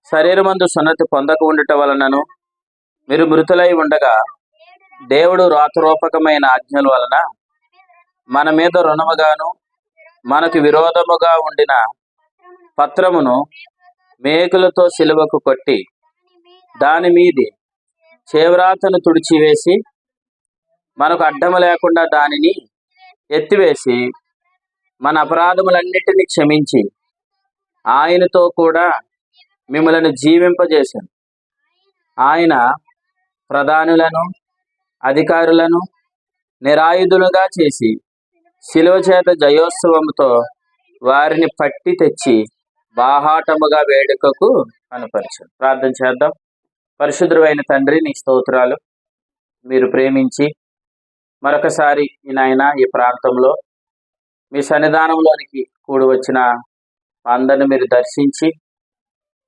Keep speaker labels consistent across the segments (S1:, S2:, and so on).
S1: శరీరమందు సున్నతి పొందక ఉండుట వలనను మీరు మృతులై ఉండగా దేవుడు రాతరూపకమైన ఆజ్ఞల వలన మన మీద రుణముగాను మనకు విరోధముగా ఉండిన పత్రమును మేకులతో సిలువకు కొట్టి దాని మీది చేవ్రాతను తుడిచివేసి మనకు అడ్డము లేకుండా దానిని ఎత్తివేసి మన అపరాధములన్నిటినీ క్షమించి ఆయనతో కూడా మిమ్మల్ని జీవింపజేశాను. ఆయన ప్రధానులను అధికారులను నిరాయుధులుగా చేసి శిలువ చేత జయోత్సవముతో వారిని పట్టి తెచ్చి బాహాటముగా వేడుకకు కనపరిచాను. ప్రార్థన చేద్దాం. పరిశుద్ధుడైన తండ్రి, నీ స్తోత్రాలు. మీరు ప్రేమించి మరొకసారి ఈ ప్రాంతంలో మీ సన్నిధానంలోనికి కూడి వచ్చిన అందరిని మీరు దర్శించి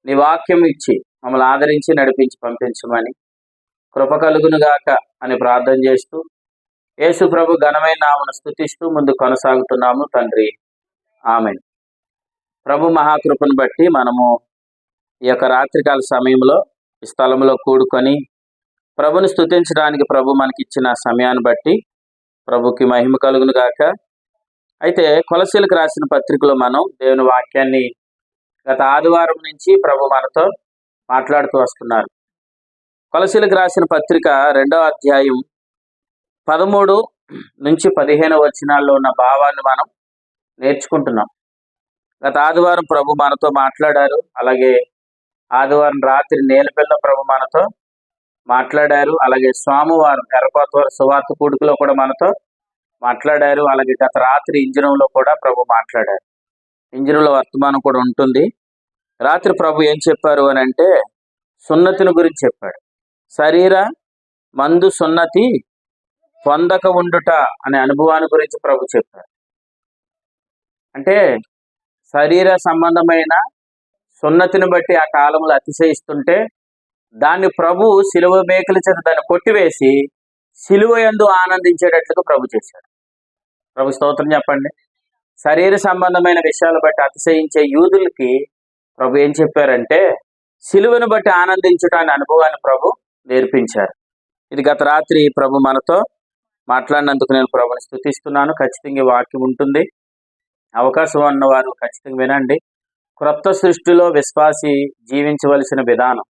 S1: నీ వాక్యం ఇచ్చి మమ్మల్ని ఆదరించి నడిపించి పంపించమని కృప కలుగునుగాక అని ప్రార్థన చేస్తూ యేసు ప్రభు ఘనమైన నామమును స్తుతిస్తూ ముందు కొనసాగుతున్నాము తండ్రి. ఆమేన్. ప్రభు మహాకృపను బట్టి మనము ఈ యొక్క రాత్రికాల సమయంలో ఈ స్థలంలో కూడుకొని ప్రభుని స్తుతించడానికి ప్రభు మనకి ఇచ్చిన సమయాన్ని బట్టి ప్రభుకి మహిమ కలుగును గాక. అయితే కొలసీలకు రాసిన పత్రికలో మనం దేవుని వాక్యాన్ని గత ఆదివారం నుంచి ప్రభు మనతో మాట్లాడుతూ వస్తున్నారు. కొలసీలకు రాసిన పత్రిక 2వ అధ్యాయం 13 నుంచి 15 వచనాల్లో ఉన్న భావాన్ని మనం నేర్చుకుంటున్నాం. గత ఆదివారం ప్రభు మనతో మాట్లాడారు. అలాగే ఆదివారం రాత్రి నేలపిల్ల ప్రభు మనతో మాట్లాడారు. అలాగే సోమవారం ఎర్రపాతవారి సువార్త కూడికలో కూడా మనతో మాట్లాడారు. అలాగే గత రాత్రి ఇంజనంలో కూడా ప్రభు మాట్లాడారు. ఇంజనంలో వర్తమానం కూడా ఉంటుంది. రాత్రి ప్రభు ఏం చెప్పారు అని అంటే సున్నతిని గురించి చెప్పాడు. శరీర మందు సున్నతి పొందక ఉండుట అనే అనుభవాన్ని గురించి ప్రభు చెప్పారు. అంటే శరీర సంబంధమైన సున్నతిని బట్టి ఆ కాలంలో అతిశయిస్తుంటే దాన్ని ప్రభు సిలువ మేకుల చేత దాన్ని కొట్టివేసి సిలువ యందు ఆనందించేటట్లుగా ప్రభు చేశాడు. ప్రభు స్తోత్రం చెప్పండి. శరీర సంబంధమైన విషయాలు బట్టి అతిశయించే యూదులకి ప్రభు ఏం చెప్పారంటే సిలువను బట్టి ఆనందించటాన్ని అనుభవాన్ని ప్రభు నేర్పించారు. ఇది గత రాత్రి ప్రభు మనతో మాట్లాడినందుకు నేను ప్రభుని స్తుతిస్తున్నాను. ఖచ్చితంగా వాక్యం ఉంటుంది. అవకాశం ఉన్నవారు ఖచ్చితంగా వినండి. క్రొత్త సృష్టిలో విశ్వాసి జీవించవలసిన విధానం,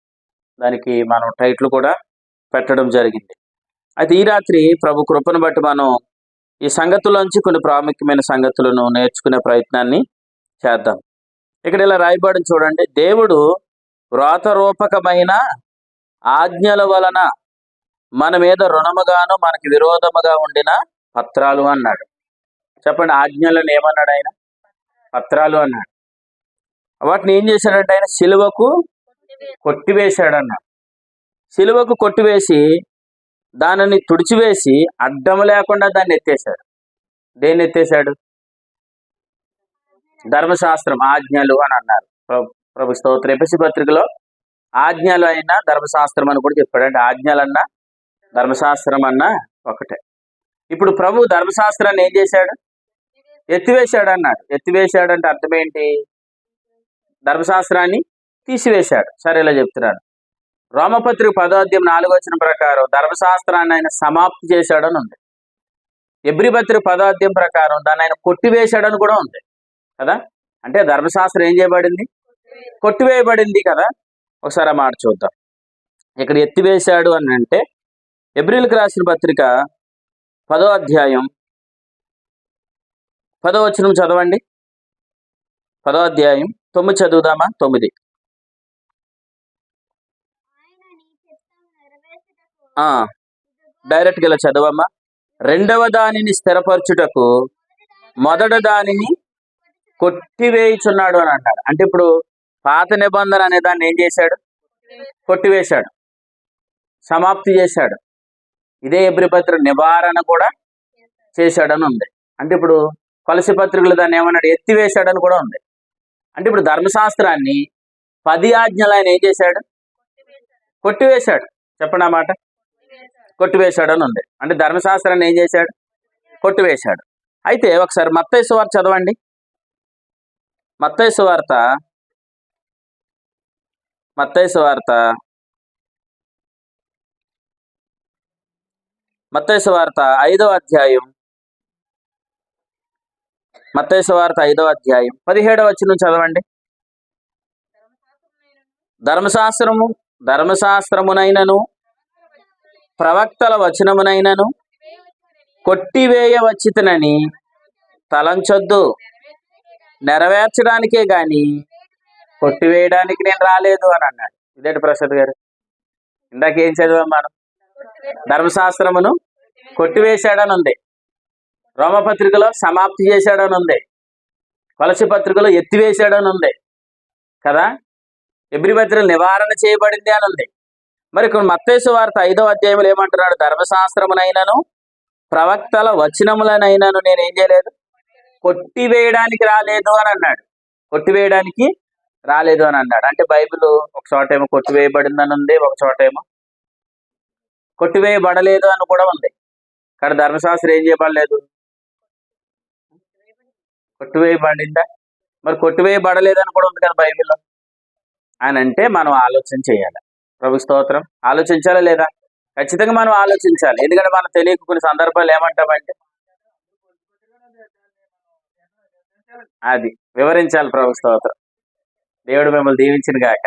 S1: దానికి మనం టైటిల్ కూడా పెట్టడం జరిగింది. అయితే ఈ రాత్రి ప్రభు కృపను బట్టి మనం ఈ సంగతుల్లోంచి కొన్ని ప్రాముఖ్యమైన సంగతులను నేర్చుకునే ప్రయత్నాన్ని చేద్దాం. ఇక్కడ ఇలా రాయబడి చూడండి. దేవుడు వ్రాతరూపకమైన ఆజ్ఞల వలన మన మీద రుణముగాను మనకి విరోధముగా ఉండిన పత్రాలు అన్నాడు. చెప్పండి, ఆజ్ఞలను ఏమన్నాడు ఆయన? పత్రాలు అన్నాడు. వాటిని ఏం చేశాడంటే ఆయన సిలువకు కొట్టివేశాడన్నాడు. సిలువకు కొట్టివేసి దానిని తుడిచివేసి అడ్డము లేకుండా దాన్ని ఎత్తేశాడు. దేన్ని ఎత్తేశాడు? ధర్మశాస్త్రం, ఆజ్ఞలు అని అన్నారు. ప్రభు స్తోత్రం. ఎఫెసీ పత్రికలో ఆజ్ఞలు అయినా ధర్మశాస్త్రం అని కూడా చెప్పాడు. అంటే ఆజ్ఞలన్నా ధర్మశాస్త్రం అన్నా ఒకటే. ఇప్పుడు ప్రభు ధర్మశాస్త్రాన్ని ఏం చేశాడు? ఎత్తివేశాడు అన్నాడు. ఎత్తివేశాడు అంటే అర్థం ఏంటి? ధర్మశాస్త్రాన్ని తీసివేశాడు. సరే, ఇలా చెప్తున్నాడు. రోమపత్రిక 10వ అధ్యాయం 4వ వచనం ప్రకారం ధర్మశాస్త్రాన్ని ఆయన సమాప్తి చేశాడని ఉంది. ఎబ్రీ పత్రిక 10వ అధ్యాయం ప్రకారం దాన్ని ఆయన కొట్టివేశాడని కూడా ఉంది కదా. అంటే ధర్మశాస్త్రం ఏం చేయబడింది? కొట్టివేయబడింది కదా. ఒకసారి ఆ మాట చూద్దాం. ఇక్కడ ఎత్తివేశాడు అని అంటే ఎబ్రీలకు రాసిన పత్రిక 10వ అధ్యాయం 10వ వచనం చదవండి. 10వ అధ్యాయం 9 చదువుదామా? 9 డైరెక్ట్గా ఇలా చదవమ్మా. రెండవ దానిని స్థిరపరచుటకు మొదట దానిని కొట్టివేయుచున్నాడు అని అంటారు. అంటే ఇప్పుడు పాత నిబంధన అనే దాన్ని ఏం చేశాడు? కొట్టివేశాడు, సమాప్తి చేశాడు. ఇదే ఎబ్రీ పత్రిక నివారణ కూడా చేశాడని ఉంది. అంటే ఇప్పుడు కొలసీ పత్రికలు దాన్ని ఏమన్నాడు? ఎత్తివేశాడని కూడా ఉంది. అంటే ఇప్పుడు ధర్మశాస్త్రాన్ని 10 ఆజ్ఞలు ఆయన ఏం చేశాడు? కొట్టివేశాడు. చెప్పండి ఆ మాట. కొట్టివేశాడని ఉంది. అంటే ధర్మశాస్త్రాన్ని ఏం చేశాడు? కొట్టివేశాడు. అయితే ఒకసారి మత్తయి సువార్త చదవండి. మత్తయి సువార్త మత్తయి సువార్త మత్తయి సువార్త 5వ అధ్యాయం మత్తయి సువార్త 5వ అధ్యాయం 17వ వచనం చదవండి. ధర్మశాస్త్రమునైనను ప్రవక్తల వచనమునైనను కొట్టివేయవచ్చితనని తలంచొద్దు. నెరవేర్చడానికే గాని కొట్టివేయడానికి నేను రాలేదు అని అన్నాడు. ఇదేంటి ప్రసాద్ గారు, ఇందాక ఏం చదివాం మనం? ధర్మశాస్త్రమును కొట్టివేశాడని ఉంది, రోమపత్రికలో సమాప్తి చేశాడని ఉంది, కొలసి పత్రికలో ఎత్తివేశాడని ఉంది కదా, ఎబ్రీ పత్రికలు నివారణ చేయబడింది అని ఉంది. మరి ఇక్కడ మత్తయి సువార్త 5వ అధ్యాయంలో ఏమంటున్నాడు? ధర్మశాస్త్రమునైనను ప్రవక్తల వచనములనైనను నేను ఏం చేయలేదు, కొట్టివేయడానికి రాలేదు అని అన్నాడు. కొట్టివేయడానికి రాలేదు అని అన్నాడు. అంటే బైబిల్ ఒక చోట ఏమో కొట్టివేయబడిందని ఉంది, ఒక చోట ఏమో కొట్టివేయబడలేదు అని కూడా ఉంది. కానీ ధర్మశాస్త్రం ఏం చేయబడలేదు, కొట్టివేయబడిందా? మరి కొట్టివేయబడలేదని కూడా ఉంది కదా బైబిల్లో అని అంటే మనం ఆలోచన చేయాలి. ప్రభు స్తోత్రం. ఆలోచించాలా లేదా? ఖచ్చితంగా మనం ఆలోచించాలి. ఎందుకంటే మనం తెలియక కొన్ని సందర్భాలు ఏమంటామంటే అది వివరించాలి. ప్రభు స్తోత్రం. దేవుడు మిమ్మల్ని దీవించిన గాక.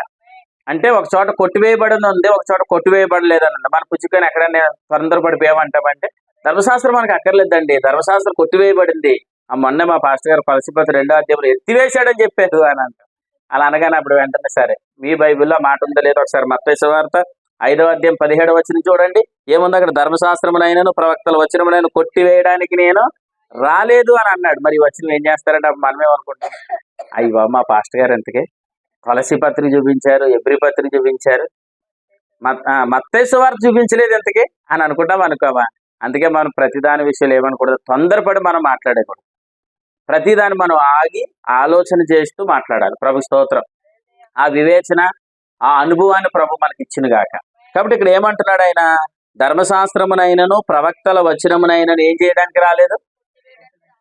S1: అంటే ఒక చోట కొట్టివేయబడింది ఉంది, ఒక చోట కొట్టివేయబడలేదని ఉంది. మన పుచ్చుకొని ఎక్కడైనా తొందరపడిపోయి ఏమంటామంటే ధర్మశాస్త్రం మనకు అక్కర్లేదండి, ధర్మశాస్త్రం కొట్టివేయబడింది. ఆ మొన్న మా పాస్టర్ గారు కొలసిపత్రి 2వ అధ్యాయంలో ఎత్తివేశాడని చెప్పారు అని అంటారు. అలా అనగానే అప్పుడు వెంటనే సరే మీ బైబిల్లో మాట ఉందో లేదో ఒకసారి మత్తయి సువార్త 5వ అధ్యాయం 17వ వచనం చూడండి. ఏముంది అక్కడ? ధర్మశాస్త్రమునైనను ప్రవక్తల వచనమునైనా కొట్టివేయడానికి నేను రాలేదు అని అన్నాడు. మరి ఈ వచనం ఏం చేస్తారంటే అప్పుడు మనమేమనుకుంటాం, అయ్యో మా పాస్టర్ గారు ఎంతకే కొలసి పత్రిక చూపించారు, ఎబ్రీ పత్రిక చూపించారు, మత్తయి సువార్త చూపించలేదు ఎంతకే అని అనుకుంటాం అనుకోవా? అందుకే మనం ప్రతిదాని విషయాలు ఏమనుకూడదు, తొందరపడి మనం మాట్లాడకూడదు. ప్రతిదాన్ని మనం ఆగి ఆలోచన చేస్తూ మాట్లాడాలి. ప్రభు స్తోత్రం. ఆ వివేచన, ఆ అనుభవాన్ని ప్రభు మనకి ఇచ్చిన గాక. కాబట్టి ఇక్కడ ఏమంటున్నాడు ఆయన? ధర్మశాస్త్రమునైనను ప్రవక్తల వచనమునైనను ఏం చేయడానికి రాలేదు,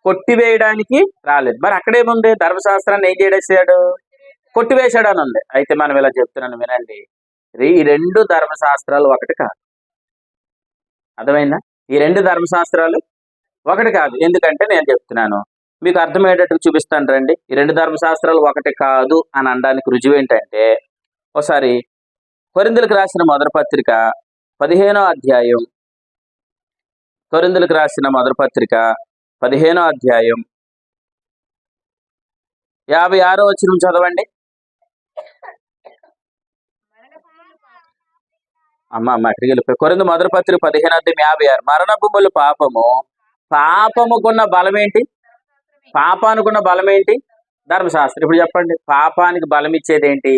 S1: కొట్టివేయడానికి రాలేదు. మరి అక్కడేముంది? ధర్మశాస్త్రాన్ని ఏం చేయడేసాడు, కొట్టివేశాడు అని ఉంది. అయితే మనం ఇలా చెప్తున్నాను వినండి, ఈ 2 ధర్మశాస్త్రాలు ఒకటి కాదు. అర్థమైందా? ఈ 2 ధర్మశాస్త్రాలు ఒకటి కాదు. ఎందుకంటే నేను చెప్తున్నాను మీకు అర్థమయ్యేటట్టు చూపిస్తాను రండి. ఈ 2 ధర్మశాస్త్రాలు ఒకటి కాదు అని అనడానికి రుజువు ఏంటంటే, ఒకసారి కొరింథీయులకు రాసిన మొదటి పత్రిక 15వ అధ్యాయం, కొరింథీయులకు రాసిన మొదటి పత్రిక 15వ అధ్యాయం 56వ వచనం చదవండి. అక్కడికి వెళ్ళిపోయి కొరింథీ మొదటి పత్రిక 15వ అధ్యాయం 56. మరణభూములు పాపము, పాపముకున్న బలం ఏంటి? పాపానుకున్న బలం ఏంటి? ధర్మశాస్త్రం. ఇప్పుడు చెప్పండి, పాపానికి బలం ఇచ్చేది ఏంటి?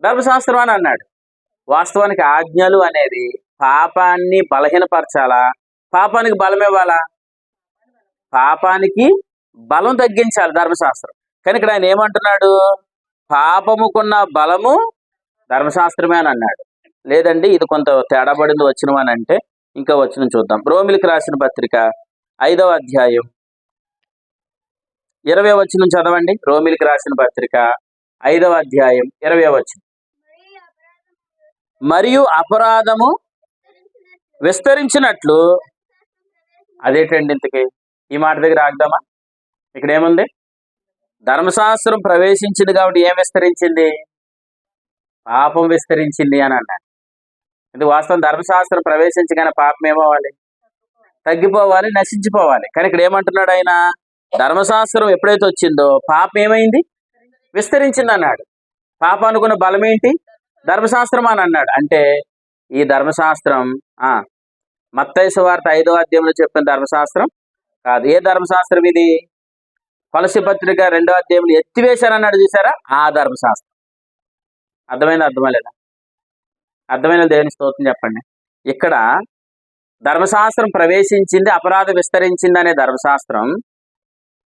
S1: ధర్మశాస్త్రం అని అన్నాడు. వాస్తవానికి ఆజ్ఞలు అనేది పాపాన్ని బలహీనపరచాలా, పాపానికి బలం ఇవ్వాలా? పాపానికి బలం తగ్గించాలి ధర్మశాస్త్రం. కానీ ఇక్కడ ఆయన ఏమంటున్నాడు? పాపముకున్న బలము ధర్మశాస్త్రమే అని అన్నాడు. లేదండి ఇది కొంత తేడా పడింది వచనం అని అంటే ఇంకా వచనం చూద్దాం. రోమిలికి రాసిన పత్రిక 5వ అధ్యాయం 20వ వచనం చదవండి. రోమిలికి రాసిన పత్రిక 5వ అధ్యాయం 20వ వచనం. మరియు అపరాధము విస్తరించినట్లు, అదేంటండి ఇంతకీ ఈ మాట దగ్గర ఆగుదామా? ఇక్కడ ఏముంది? ధర్మశాస్త్రం ప్రవేశించింది కాబట్టి ఏం విస్తరించింది? పాపం విస్తరించింది అని అన్నాడు. ఇది వాస్తవం. ధర్మశాస్త్రం ప్రవేశించగానే పాపం ఏమవ్వాలి? తగ్గిపోవాలి, నశించిపోవాలి. కానీ ఇక్కడ ఏమంటున్నాడు ఆయన? ధర్మశాస్త్రం ఎప్పుడైతే వచ్చిందో పాపం ఏమైంది? విస్తరించింది అన్నాడు. పాపం అనుకున్న బలం ఏంటి? ధర్మశాస్త్రం అని అన్నాడు. అంటే ఈ ధర్మశాస్త్రం మత్తయి సువార్త 5వ అధ్యాయంలో చెప్పిన ధర్మశాస్త్రం కాదు. ఏ ధర్మశాస్త్రం ఇది? కొలసి పత్రిక 2వ అధ్యాయంలో ఎత్తివేశారన్నాడు చూసారా, ఆ ధర్మశాస్త్రం. అర్థమైందా? అర్థమలేదా? అర్థమైన దేవుని స్తోత్రం చెప్పండి. ఇక్కడ ధర్మశాస్త్రం ప్రవేశించింది, అపరాధం విస్తరించింది అనే ధర్మశాస్త్రం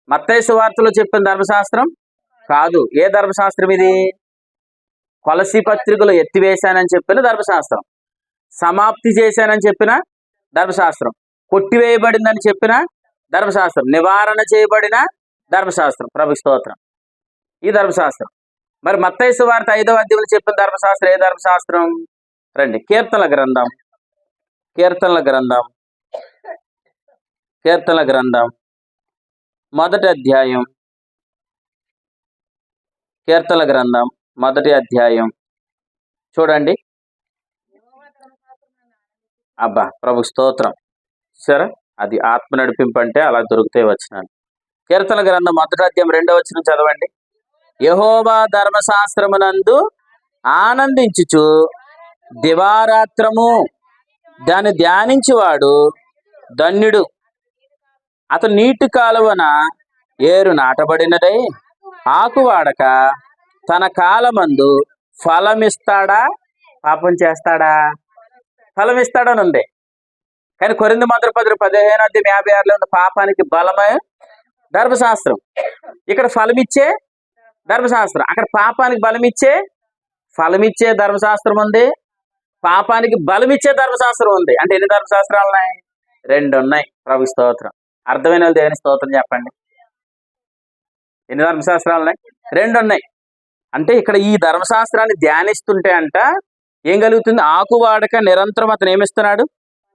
S1: మత్తయి సువార్తలో చెప్పిన ధర్మశాస్త్రం కాదు. ఏ ధర్మశాస్త్రం ఇది? కొలసి పత్రికలో ఎత్తివేశానని చెప్పిన ధర్మశాస్త్రం, సమాప్తి చేశానని చెప్పిన ధర్మశాస్త్రం, కొట్టివేయబడిందని చెప్పిన ధర్మశాస్త్రం, నివారణ చేయబడిన ధర్మశాస్త్రం. ప్రభు స్తోత్రం. ఈ ధర్మశాస్త్రం మరి మత్తయి సువార్త 5వ అధ్యాయంలో చెప్పిన ధర్మశాస్త్రం ఏ ధర్మశాస్త్రం? రండి, కీర్తనల గ్రంథం, కీర్తనల గ్రంథం, కీర్తనల గ్రంథం మొదటి అధ్యాయం, కీర్తనల గ్రంథం మొదటి అధ్యాయం చూడండి. అబ్బా, ప్రభు స్తోత్రం. సరే, అది ఆత్మ నడిపింపు అంటే అలా దొరికితే వచ్చినాను. కీర్తన గ్రంథం మొదటి అధ్యాయం 2వ వచనం చదవండి. యెహోవా ధర్మశాస్త్రమునందు ఆనందించుచు దివారాత్రము దాన్ని ధ్యానించువాడు ధన్యుడు. అతను నీటి కాలువన ఏరు నాటబడినదై ఆకు వాడక తన కాలమందు ఫలమిస్తాడా? పాపం చేస్తాడా? ఫలమిస్తాడని ఉంది. కానీ కొరింథీ మొదటి పత్రిక 15వ అధ్యాయం 56లో ఉన్న పాపానికి బలమే ధర్మశాస్త్రం, ఇక్కడ ఫలమిచ్చే ధర్మశాస్త్రం. అక్కడ పాపానికి ఫలమిచ్చే ధర్మశాస్త్రం ఉంది, పాపానికి బలమిచ్చే ధర్మశాస్త్రం ఉంది. అంటే ఎన్ని ధర్మశాస్త్రాలు ఉన్నాయి? 2 ఉన్నాయి. ప్రభు స్తోత్రం. అర్థమైన వాళ్ళు దేవుని స్తోత్రం చెప్పండి. ఎన్ని ధర్మశాస్త్రాలు ఉన్నాయి? 2 ఉన్నాయి. అంటే ఇక్కడ ఈ ధర్మశాస్త్రాన్ని ధ్యానిస్తుంటే అంట ఏం కలుగుతుంది? ఆకు వాడక నిరంతరం అతను ఏమిస్తున్నాడు?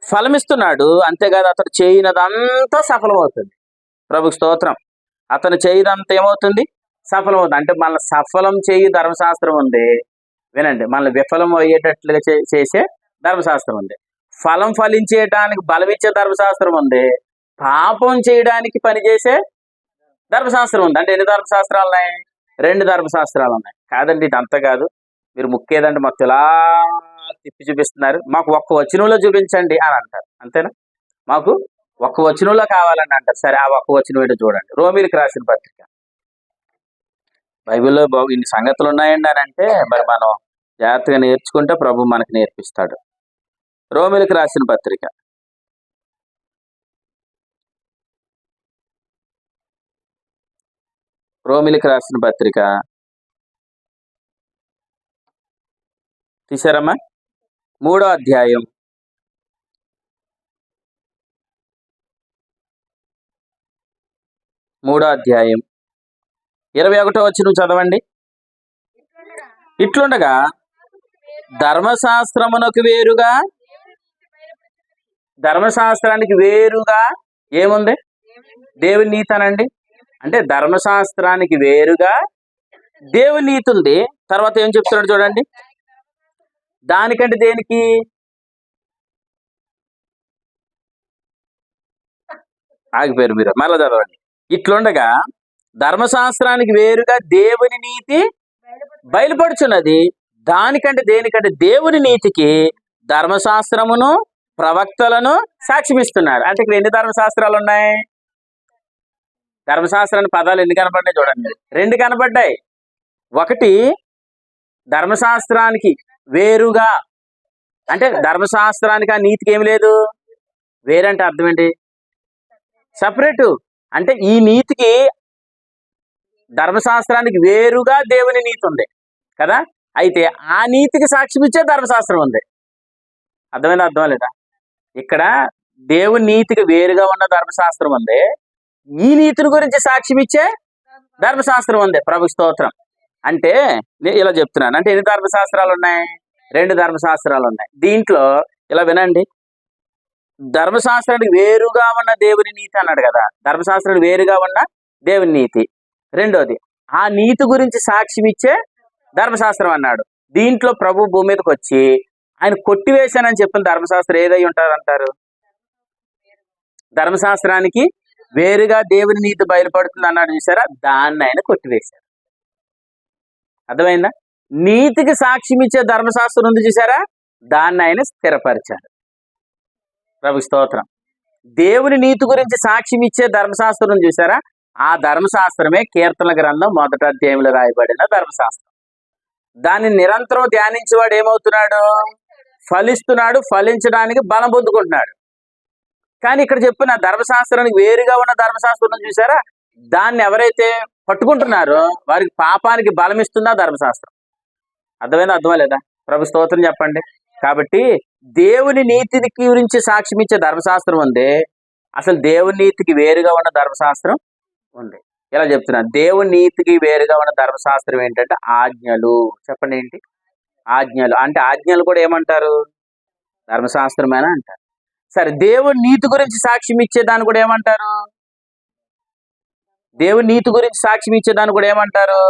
S1: ఫలమిస్తున్నాడు. అంతేకాదు అతను చేయనదంతా సఫలమవుతుంది. ప్రభు స్తోత్రం. అతను చేయదంతా ఏమవుతుంది? సఫలమవుతుంది. అంటే మనల్ని సఫలం చేయి ధర్మశాస్త్రం ఉంది. వినండి, మనల్ని విఫలం అయ్యేటట్లుగా చేసే ధర్మశాస్త్రం ఉంది. ఫలం ఫలించేయడానికి బలమిచ్చే ధర్మశాస్త్రం ఉంది. పాపం చేయడానికి పనిచేసే ధర్మశాస్త్రం ఉంది. అంటే ఎన్ని ధర్మశాస్త్రాలు ఉన్నాయి? 2 ధర్మశాస్త్రాలు ఉన్నాయి. కాదండి, ఇది అంత కాదు, మీరు ముఖ్యదంటే మొత్తం ఇలా తిప్పి చూపిస్తున్నారు, మాకు ఒక్క వచనంలో చూపించండి అని అంటారు. అంతేనా? మాకు ఒక్క వచనంలో కావాలని అంటారు. సరే, ఆ ఒక్క వచనం ఏంటో చూడండి. రోమీయులకు రాసిన పత్రిక. బైబిల్లో ఇన్ని సంగతులు ఉన్నాయండి అని అంటే మరి మనం జాగ్రత్తగా నేర్చుకుంటే ప్రభు మనకు నేర్పిస్తాడు. రోమీయులకు రాసిన పత్రిక, రోమీయులకు రాసిన పత్రిక తీశారమ్మా? 3వ అధ్యాయం 21వ వచనం చదవండి. ఇట్లుండగా ధర్మశాస్త్రానికి వేరుగా ఏముంది? దేవుని నీతి అనండి. అంటే ధర్మశాస్త్రానికి వేరుగా దేవుని నీతి ఉంది. తర్వాత ఏం చెప్తున్నాడు చూడండి. దానికంటే దేనికి? ఆగిపోయారు మీరు, మళ్ళా చదవండి. ఇట్లుండగా ధర్మశాస్త్రానికి వేరుగా దేవుని నీతి బయలుపడుచున్నది. దానికంటే దేనికంటే దేవుని నీతికి ధర్మశాస్త్రమును ప్రవక్తలను సాక్ష్యమిస్తున్నారు. అంటే ఇక్కడ ఎన్ని ధర్మశాస్త్రాలు ఉన్నాయి? ధర్మశాస్త్రాన్ని పదాలు ఎన్ని కనపడ్డాయి చూడండి. 2 కనపడ్డాయి. ఒకటి ధర్మశాస్త్రానికి వేరుగా, అంటే ధర్మశాస్త్రానికి ఆ నీతికి ఏమి లేదు. వేరంటే అర్థం ఏంటి? సపరేటు. అంటే ఈ నీతికి ధర్మశాస్త్రానికి వేరుగా దేవుని నీతి ఉంది కదా. అయితే ఆ నీతికి సాక్ష్యం ఇచ్చే ధర్మశాస్త్రం ఉంది. అర్థం లేదా? ఇక్కడ దేవుని నీతికి వేరుగా ఉన్న ధర్మశాస్త్రం ఉంది, ఈ నీతిని గురించి సాక్ష్యం ఇచ్చే ధర్మశాస్త్రం ఉంది. ప్రభు స్తోత్రం. అంటే ఇలా చెప్తున్నాను. అంటే ఎన్ని ధర్మశాస్త్రాలు ఉన్నాయి? 2 ధర్మశాస్త్రాలు ఉన్నాయి. దీంట్లో ఇలా వినండి, ధర్మశాస్త్రానికి వేరుగా ఉన్న దేవుని నీతి అన్నాడు కదా. ధర్మశాస్త్రానికి వేరుగా ఉన్న దేవుని నీతి. రెండోది ఆ నీతి గురించి సాక్ష్యం ఇచ్చే ధర్మశాస్త్రం అన్నాడు. దీంట్లో ప్రభు భూమి మీదకి వచ్చి ఆయన కొట్టివేశానని చెప్పిన ధర్మశాస్త్రం ఏదై ఉంటారంటారు? ధర్మశాస్త్రానికి వేరుగా దేవుని నీతి బయలుపడుతుంది అన్నాడు చూసారా, దాన్ని ఆయన కొట్టివేశారు. అర్థమైందా? నీతికి సాక్ష్యం ఇచ్చే ధర్మశాస్త్రం ఉంది చూసారా, దాన్ని ఆయన స్థిరపరిచారు. ప్రభు స్తోత్రం. దేవుని నీతి గురించి సాక్ష్యం ఇచ్చే ధర్మశాస్త్రం చూసారా, ఆ ధర్మశాస్త్రమే కీర్తనల గ్రంథం 1వ అధ్యాయంలో రాయబడిన ధర్మశాస్త్రం. దాన్ని నిరంతరం ధ్యానించేవాడు ఏమవుతున్నాడు? ఫలిస్తున్నాడు, ఫలించడానికి బలం పొందుకుంటున్నాడు. కానీ ఇక్కడ చెప్పిన ధర్మశాస్త్రానికి వేరుగా ఉన్న ధర్మశాస్త్రం చూసారా, దాన్ని ఎవరైతే పట్టుకుంటున్నారో వారికి పాపానికి బలం ఇస్తుందా ధర్మశాస్త్రం. అర్థం లేదా? ప్రభు స్తోత్రం చెప్పండి. కాబట్టి దేవుని నీతికి గురించి సాక్ష్యం ఇచ్చే ధర్మశాస్త్రం ఉంది, అసలు దేవుని నీతికి వేరుగా ఉన్న ధర్మశాస్త్రం ఉంది. ఇలా చెప్తున్నాను. దేవుని నీతికి వేరుగా ఉన్న ధర్మశాస్త్రం ఏంటంటే ఆజ్ఞలు. చెప్పండి ఏంటి? ఆజ్ఞలు. అంటే ఆజ్ఞలు కూడా ఏమంటారు? ధర్మశాస్త్రమేనా అంటారు. సరే, దేవుని నీతి గురించి సాక్ష్యం ఇచ్చేదాన్ని కూడా ఏమంటారు? దేవుని నీతి గురించి సాక్ష్యం ఇచ్చేదాన్ని కూడా ఏమంటారు?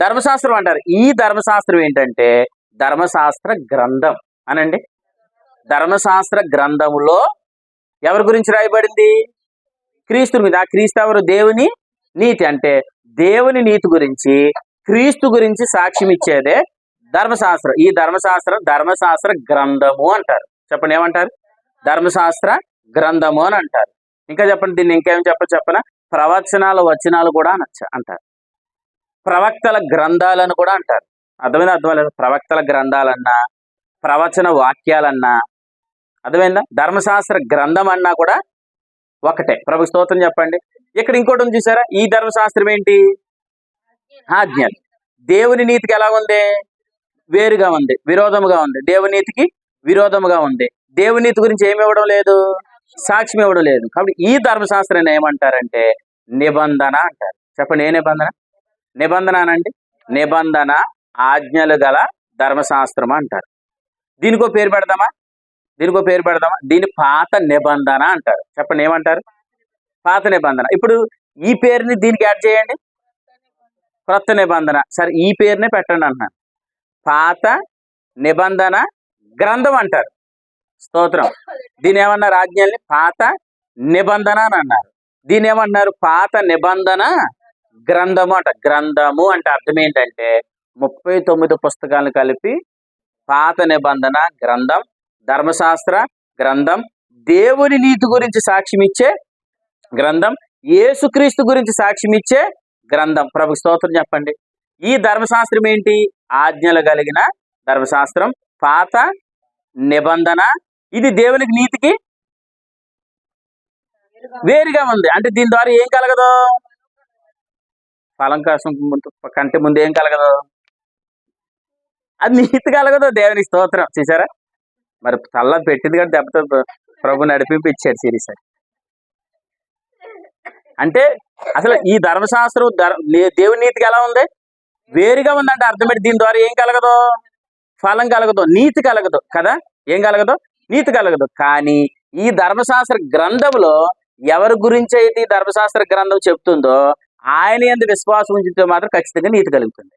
S1: ధర్మశాస్త్రం అంటారు. ఈ ధర్మశాస్త్రం ఏంటంటే ధర్మశాస్త్ర గ్రంథం అనండి. ధర్మశాస్త్ర గ్రంథములో ఎవరి గురించి రాయబడింది? క్రీస్తు మీద. ఆ క్రీస్తు ఎవరు? దేవుని నీతి. అంటే దేవుని నీతి గురించి, క్రీస్తు గురించి సాక్ష్యం ఇచ్చేదే ధర్మశాస్త్రం. ఈ ధర్మశాస్త్ర గ్రంథము అంటారు. చెప్పండి, ఏమంటారు? ధర్మశాస్త్ర గ్రంథము అని అంటారు. ఇంకా చెప్పండి, దీన్ని ఇంకేం చెప్పనా? ప్రవచనాల వచనాలు కూడా అంటారు. ప్రవక్తల గ్రంథాలను కూడా అంటారు. అర్థమైందా? ప్రవక్తల గ్రంథాలన్నా, ప్రవచన వాక్యాలన్నా, అర్థమైందా? ధర్మశాస్త్ర గ్రంథం అన్నా కూడా ఒకటే. ప్రభు స్తోత్రం చెప్పండి. ఇక్కడ ఇంకోటి ఉంది చూసారా? ఈ ధర్మశాస్త్రం ఏంటి? ఆజ్ఞలు. దేవుని నీతికి ఎలా ఉంది? వేరుగా ఉంది, విరోధముగా ఉంది. దేవుని నీతికి విరోధముగా ఉంది. దేవుని నీతి గురించి ఏమి ఇవ్వడం లేదు? సాక్ష్యం ఇవ్వడం లేదు. కాబట్టి ఈ ధర్మశాస్త్రాన్ని ఏమంటారంటే నిబంధన అంటారు. చెప్పండి, ఏ నిబంధన? నిబంధన అనండి. నిబంధన, ఆజ్ఞలు గల ధర్మశాస్త్రం అంటారు. దీనికో పేరు పెడదామా? దీని పాత నిబంధన అంటారు. చెప్పండి, ఏమంటారు? పాత నిబంధన. ఇప్పుడు ఈ పేరుని దీనికి యాడ్ చేయండి, క్రొత్త నిబంధన. సరే, ఈ పేరునే పెట్టండి అంటున్నాను. పాత నిబంధన గ్రంథం అంటారు. స్తోత్రం. దీని ఏమన్నారు? ఆజ్ఞల్ని పాత నిబంధన అని అన్నారు. దీని ఏమన్నారు? పాత నిబంధన గ్రంథము అంట. గ్రంథము అంటే అర్థం ఏంటంటే 39 పుస్తకాలను కలిపి పాత నిబంధన గ్రంథం, ధర్మశాస్త్ర గ్రంథం, దేవుని నీతి గురించి సాక్ష్యం ఇచ్చే గ్రంథం, యేసుక్రీస్తు గురించి సాక్ష్యం ఇచ్చే గ్రంథం. ప్రభు స్తోత్రం చెప్పండి. ఈ ధర్మశాస్త్రం ఏంటి? ఆజ్ఞలు కలిగిన ధర్మశాస్త్రం, పాత నిబంధన. ఇది దేవునికి నీతికి వేరుగా ఉంది. అంటే దీని ద్వారా ఏం కలగదు? ఫలం కోసం కంటే ముందు ఏం కలగదు? అది నీతి కలగదు. దేవునికి స్తోత్రం. చూసారా? మరి తల్ల పెట్టింది కానీ దెబ్బతో ప్రభు నడిపింపు ఇచ్చాడు సిరీస్. అంటే అసలు ఈ ధర్మశాస్త్రం దేవుని నీతికి ఎలా ఉంది? వేరుగా ఉందంటే అర్థమేంటి? దీని ద్వారా ఏం కలగదు? ఫలం కలగదు, నీతి కలగదు కదా. ఏం కలగదు? నీతి కలగదు. కానీ ఈ ధర్మశాస్త్ర గ్రంథంలో ఎవరి గురించి అయితే ఈ ధర్మశాస్త్ర గ్రంథం చెప్తుందో ఆయన యందు విశ్వాసం ఉంచితే మాత్రం ఖచ్చితంగా నీతి కలుగుతుంది.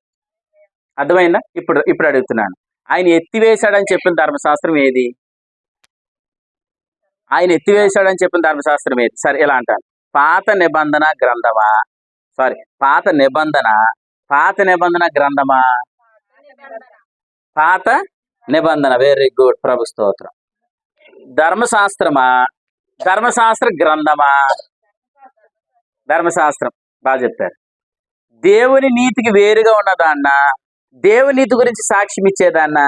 S1: అర్థమైందా? ఇప్పుడు అడుగుతున్నాను, ఆయన ఎత్తివేశాడని చెప్పిన ధర్మశాస్త్రం ఏది? ఆయన ఎత్తివేశాడని చెప్పిన ధర్మశాస్త్రం ఏది? సరే, ఇలా అంటాను. పాత నిబంధన గ్రంథమా? పాత నిబంధన గ్రంథమా? పాత నిబంధన. వెరీ గుడ్, ప్రభు స్తోత్రం. ధర్మశాస్త్రమా? ధర్మశాస్త్ర గ్రంథమా? ధర్మశాస్త్రం. బాగా చెప్పారు. దేవుని నీతికి వేరుగా ఉన్నదాన్నా, దేవుని నీతి గురించి సాక్ష్యం ఇచ్చేదాన్నా?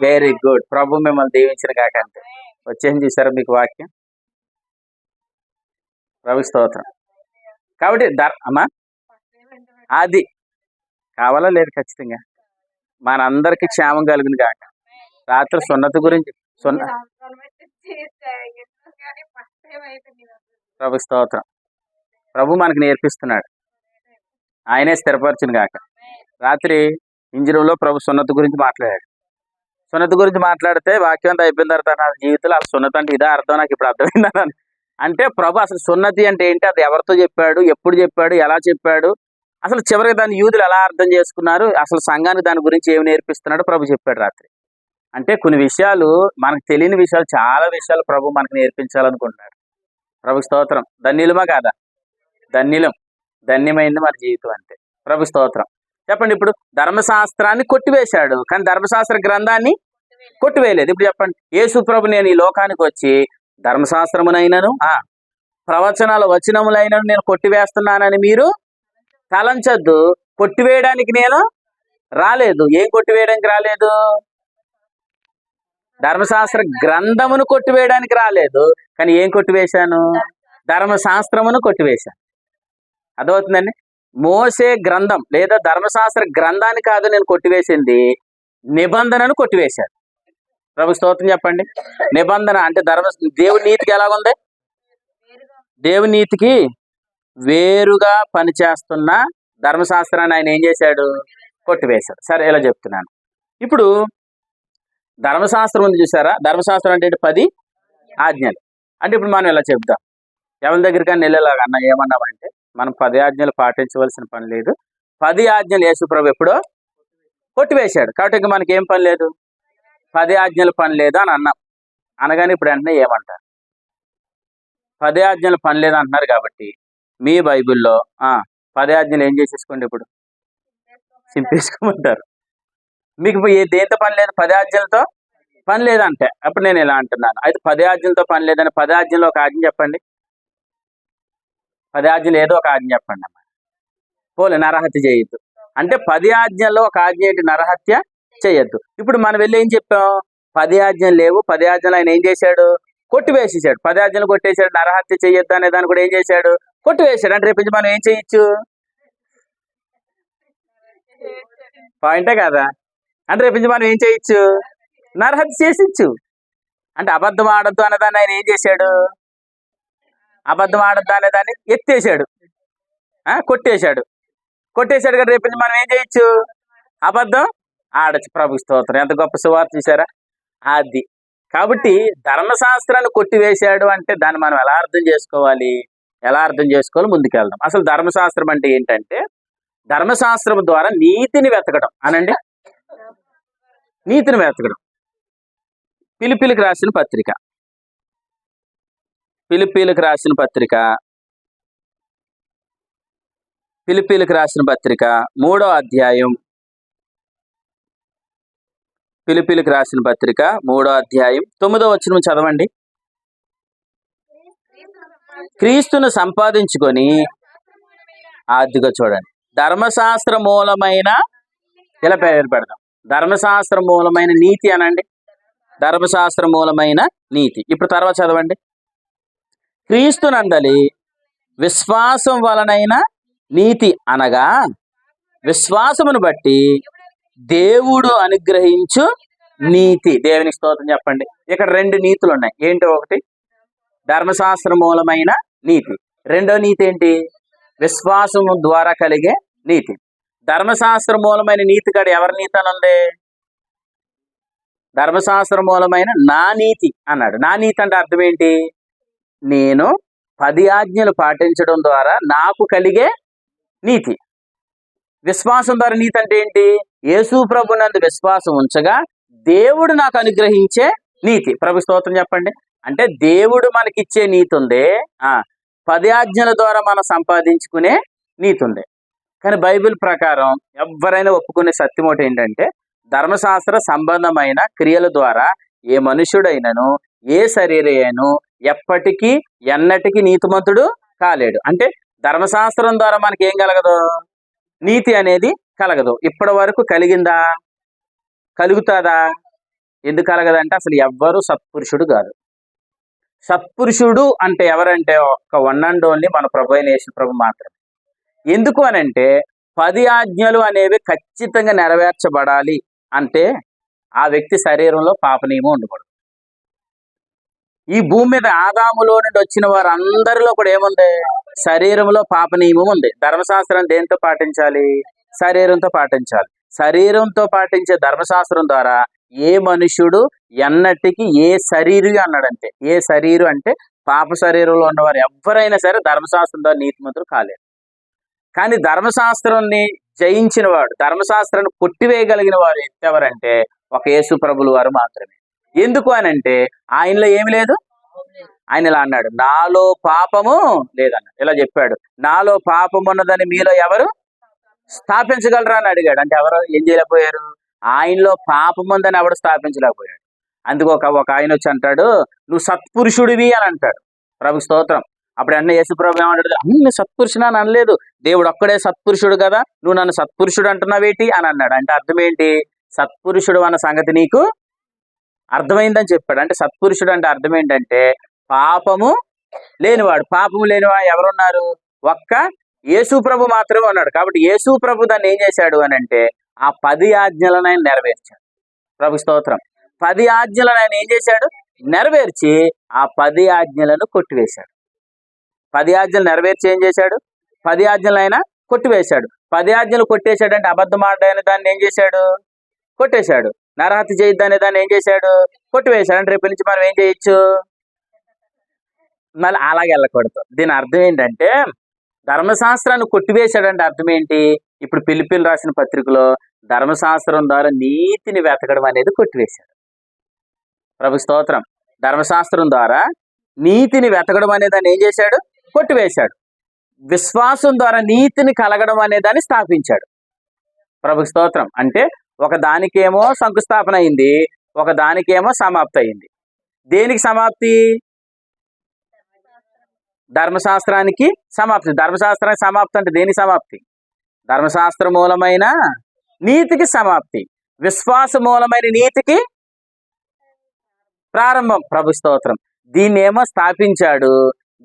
S1: Very good. ప్రభు మిమ్మల్ని దీవించిన కాకంటే వచ్చేసి చూసారా మీకు వాక్యం? ప్రభు స్తోత్రం. కాబట్టి అమ్మా అది కావాలా లేదు? ఖచ్చితంగా మనందరికి క్షేమం కలిగింది కాక. రాత్రి సున్నతి గురించి ప్రభు స్తోత్రం. ప్రభు మనకు నేర్పిస్తున్నాడు, ఆయనే స్థిరపరచును కాక. రాత్రి ఇంజినంలో ప్రభు సున్నతి గురించి మాట్లాడాడు. సున్నతి గురించి మాట్లాడితే వాక్యం అంతా అయిపోయిన తర్వాత నా జీవితంలో అసలు సున్నతి అంటే ఇదే అర్థం, నాకు ఇప్పుడు అర్థమైందని. అంటే ప్రభు అసలు సున్నతి అంటే ఏంటి, అది ఎవరితో చెప్పాడు, ఎప్పుడు చెప్పాడు, ఎలా చెప్పాడు, అసలు చివరికి దాన్ని యూదులు ఎలా అర్థం చేసుకున్నారు, అసలు సంఘానికి దాని గురించి ఏమి నేర్పిస్తున్నాడో ప్రభు చెప్పాడు రాత్రి. అంటే కొన్ని విషయాలు, మనకు తెలియని విషయాలు, చాలా విషయాలు ప్రభు మనకు నేర్పించాలనుకుంటున్నాడు. ప్రభు స్తోత్రం. ధన్యులమా కాదా? ధన్యమైంది మన జీవితం అంటే. ప్రభు స్తోత్రం. చెప్పండి. ఇప్పుడు ధర్మశాస్త్రాన్ని కొట్టివేశాడు, కానీ ధర్మశాస్త్ర గ్రంథాన్ని కొట్టివేయలేదు. ఇప్పుడు చెప్పండి, యేసు ప్రభు నేను ఈ లోకానికి వచ్చి ధర్మశాస్త్రమునైనను ప్రవచనాల వచనములైనను నేను కొట్టివేస్తున్నానని మీరు తలంచొద్దు. కొట్టివేయడానికి నేను రాలేదు. ఏం కొట్టివేయడానికి రాలేదు? ధర్మశాస్త్ర గ్రంథమును కొట్టివేయడానికి రాలేదు, కానీ ఏం కొట్టివేశాను? ధర్మశాస్త్రమును కొట్టివేశాను. అర్థమవుతుందండి? మోసే గ్రంథం లేదా ధర్మశాస్త్ర గ్రంథాన్ని కాదు నేను కొట్టివేసింది, నిబంధనను కొట్టివేశాను. ప్రభు స్తోత్రం చెప్పండి. నిబంధన అంటే దేవుని నీతికి ఎలాగుంది? దేవుని నీతికి వేరుగా పనిచేస్తున్న ధర్మశాస్త్రాన్ని ఆయన ఏం చేశాడు? కొట్టివేశాడు. సరే, ఇలా చెప్తున్నాను. ఇప్పుడు ధర్మశాస్త్రం ఉంది చూసారా? ధర్మశాస్త్రం అంటే 10 ఆజ్ఞలు. అంటే ఇప్పుడు మనం ఇలా చెప్దాం, ఎవరి దగ్గరికైనా వెళ్ళేలాగా అన్న ఏమన్నామంటే, మనం 10 ఆజ్ఞలు పాటించవలసిన పని లేదు, 10 ఆజ్ఞలు యేసుప్రభు ఎప్పుడో కొట్టివేశాడు, కాబట్టి ఇంక మనకి ఏం పని లేదు, 10 ఆజ్ఞలు పని లేదు అని అన్నాం. అనగానే ఇప్పుడు వెంటనే ఏమంటారు? 10 ఆజ్ఞలు పని లేదు అంటున్నారు కాబట్టి మీ బైబిల్లో 10 ఆజ్ఞలు ఏం చేసేసుకోండి, ఇప్పుడు చింపేసుకోమంటారు. మీకు దేంతో పని లేదు? 10 ఆజ్ఞలతో పని లేదంటే అప్పుడు నేను ఇలా అంటున్నాను, అయితే 10 ఆజ్ఞలతో పని లేదని 10 ఆజ్ఞలో ఒక ఆజ్ఞ చెప్పండి. 10 ఆజ్ఞలు ఏదో ఒక ఆజ్ఞ చెప్పండి అమ్మా. పోలే, నరహత్య చేయొద్దు అంటే 10 ఆజ్ఞల్లో ఒక ఆజ్ఞ ఏంటి? నరహత్య చేయొద్దు. ఇప్పుడు మనం వెళ్ళి ఏం చెప్పాం? 10 ఆజ్ఞలు లేవు, 10 ఆజ్ఞలు ఆయన ఏం చేశాడు? కొట్టివేసేసాడు. 10 ఆజ్ఞలు కొట్టేశాడు. నరహత్య చేయొద్దు అనే దాన్ని కూడా ఏం చేశాడు? కొట్టివేశాడు. అంటే రేపు మనం ఏం చేయొచ్చు? పాయింటే కదా? అంటే రేపు మనం ఏం చేయొచ్చు? నరహత్య చేసిచ్చు. అంటే అబద్ధం ఆడద్దు అన్నదాన్ని ఆయన ఏం చేశాడు? అబద్ధం ఆడద్దు అనేదాన్ని ఎత్తేసాడు, కొట్టేశాడు. కొట్టేశాడు కదా, రేపు మనం ఏం చేయొచ్చు? అబద్ధం ఆడచ్చు. ప్రభు స్తోత్రం, ఎంత గొప్ప సువార్త చూసారా? అది కాబట్టి ధర్మశాస్త్రాన్ని కొట్టివేశాడు అంటే దాన్ని మనం ఎలా అర్థం చేసుకోవాలి? ఎలా అర్థం చేసుకోవాలి? ముందుకెళ్దాం. అసలు ధర్మశాస్త్రం అంటే ఏంటంటే, ధర్మశాస్త్రం ద్వారా నీతిని వెతకడం అనండి, నీతిని వెతకడం. ఫిలిప్పీలకు రాసిన పత్రిక, ఫిలిప్పీలకు రాసిన పత్రిక, ఫిలిప్పీలకు రాసిన పత్రిక 3వ అధ్యాయం, ఫిలిప్పీలకు రాసిన పత్రిక 3వ అధ్యాయం 9వ వచనం చదవండి. క్రీస్తును సంపాదించుకొని, ఆదిగా చూడండి, ధర్మశాస్త్ర మూలమైన, ఇలా పేరు పెడదాం, ధర్మశాస్త్ర మూలమైన నీతి అనండి, ధర్మశాస్త్ర మూలమైన నీతి. ఇప్పుడు తర్వాత చదవండి. క్రీస్తునందలి విశ్వాసం వలనైన నీతి అనగా విశ్వాసమును బట్టి దేవుడు అనుగ్రహించు నీతి. దేవునికి స్తోత్రం చెప్పండి. ఇక్కడ 2 నీతులు ఉన్నాయి. ఏంటి? ఒకటి ధర్మశాస్త్ర మూలమైన నీతి, రెండో నీతి ఏంటి? విశ్వాసం ద్వారా కలిగే నీతి. ధర్మశాస్త్ర మూలమైన నీతి కాడ ఎవరి నీతి అని ఉంది? ధర్మశాస్త్ర మూలమైన నా నీతి అన్నాడు. నా నీతి అంటే అర్థం ఏంటి? నేను 10 ఆజ్ఞలు పాటించడం ద్వారా నాకు కలిగే నీతి. విశ్వాసం ద్వారా నీతి అంటే ఏంటి? యేసు ప్రభునందు విశ్వాసం ఉంచగా దేవుడు నాకు అనుగ్రహించే నీతి. ప్రభు స్తోత్రం చెప్పండి. అంటే దేవుడు మనకిచ్చే నీతి ఉంది, 10 ఆజ్ఞల ద్వారా మనం సంపాదించుకునే నీతి ఉంది. కానీ బైబిల్ ప్రకారం ఎవరైనా ఒప్పుకునే సత్యం ఒకటి ఏంటంటే, ధర్మశాస్త్ర సంబంధమైన క్రియల ద్వారా ఏ మనుషుడైనను, ఏ శరీరైనను ఎప్పటికీ ఎన్నటికీ నీతిమంతుడు కాలేడు. అంటే ధర్మశాస్త్రం ద్వారా మనకి ఏం కలగదు? నీతి అనేది కలగదు. ఇప్పటి వరకు కలిగిందా? కలుగుతుందా? ఎందుకు కలగదంటే అసలు ఎవ్వరు సత్పురుషుడు కాదు. సత్పురుషుడు అంటే ఎవరంటే ఒక్క వన్ అండ్ ఓన్లీ మన ప్రభు అయిన యేసు ప్రభు మాత్రమే. ఎందుకు అనంటే 10 ఆజ్ఞలు అనేవి ఖచ్చితంగా నెరవేర్చబడాలి అంటే ఆ వ్యక్తి శరీరంలో పాప నియమం ఉండకూడదు. ఈ భూమి మీద ఆదాములో నుండి వచ్చిన వారందరిలో కూడా ఏముంది? శరీరంలో పాప నియమం ఉంది. ధర్మశాస్త్రం దేంతో పాటించాలి? శరీరంతో పాటించాలి. శరీరంతో పాటించే ధర్మశాస్త్రం ద్వారా ఏ మనుష్యుడు ఎన్నటికి ఏ శరీరు అన్నాడంటే, ఏ శరీరు అంటే పాప శరీరంలో ఉన్నవారు ఎవరైనా సరే ధర్మశాస్త్రం ద్వారా నీతిమంతులు కాలేరు. కానీ ధర్మశాస్త్రాన్ని జయించిన వాడు, ధర్మశాస్త్రాన్ని కొట్టివేయగలిగిన వారు ఎవరంటే ఒక యేసు ప్రభులు వారు మాత్రమే. ఎందుకు అనంటే ఆయనలో ఏమి లేదు. ఆయన ఇలా అన్నాడు, నాలో పాపము లేదన్నాడు. ఇలా చెప్పాడు, నాలో పాపం ఉన్నదని మీలో ఎవరు స్థాపించగలరా అని అడిగాడు. అంటే ఎవరు ఏం చేయలేకపోయారు? ఆయనలో పాపం ఉందని ఎవడు స్థాపించలేకపోయాడు. అందుకు ఒక ఆయన వచ్చి అంటాడు, నువ్వు సత్పురుషుడివి అని అంటాడు. ప్రభు స్తోత్రం. అప్పుడు అన్న యేసు ప్రభు ఏమంటాడు? నేను సత్పురుషుడు అని అనలేదు, దేవుడు ఒక్కడే సత్పురుషుడు కదా, నువ్వు నన్ను సత్పురుషుడు అంటున్నావేటి అని అన్నాడు. అంటే అర్థం ఏంటి? సత్పురుషుడు అన్న సంగతి నీకు అర్థమైందని చెప్పాడు. అంటే సత్పురుషుడు అంటే అర్థం ఏంటంటే పాపము లేనివాడు. పాపము లేనివాడు ఎవరున్నారు? ఒక్క యేసు ప్రభు మాత్రమే ఉన్నాడు. కాబట్టి యేసు ప్రభు దాన్ని ఏం చేశాడు అని అంటే ఆ 10 ఆజ్ఞలను ఆయన నెరవేర్చాడు. ప్రభు స్తోత్రం. 10 ఆజ్ఞలను ఆయన ఏం చేశాడు? నెరవేర్చి ఆ 10 ఆజ్ఞలను కొట్టివేశాడు. 10 ఆజ్ఞలు నెరవేర్చి ఏం చేశాడు? 10 ఆజ్ఞలు ఆయన కొట్టివేశాడు. 10 ఆజ్ఞలు కొట్టేశాడంటే అబద్ధం ఆడని దాన్ని ఏం చేశాడు? కొట్టేశాడు. నరహత్య చేయొద్దు అనే దాన్ని ఏం చేశాడు? కొట్టివేశాడు. అంటే రేపు నుంచి మనం ఏం చేయొచ్చు? మళ్ళీ అలాగే వెళ్ళకూడదు. దీని అర్థం ఏంటంటే ధర్మశాస్త్రాన్ని కొట్టివేశాడంటే అర్థం ఏంటి? ఇప్పుడు పిలిపిలు రాసిన పత్రికలో ధర్మశాస్త్రం ద్వారా నీతిని వెతకడం అనేది కొట్టివేశాడు. ప్రభు స్తోత్రం. ధర్మశాస్త్రం ద్వారా నీతిని వెతకడం అనే దాన్ని ఏం చేశాడు? కొట్టివేశాడు. విశ్వాసం ద్వారా నీతిని కలగడం అనే దాన్ని స్థాపించాడు. ప్రభు స్తోత్రం. అంటే ఒక దానికేమో శంకుస్థాపన అయింది, ఒక దానికేమో సమాప్తి అయింది. దేనికి సమాప్తి? ధర్మశాస్త్రానికి సమాప్తి. ధర్మశాస్త్రానికి సమాప్తి అంటే దేనికి సమాప్తి? ధర్మశాస్త్ర మూలమైన నీతికి సమాప్తి. విశ్వాస మూలమైన నీతికి ప్రారంభం. ప్రభు స్తోత్రం. దీన్నేమో స్థాపించాడు,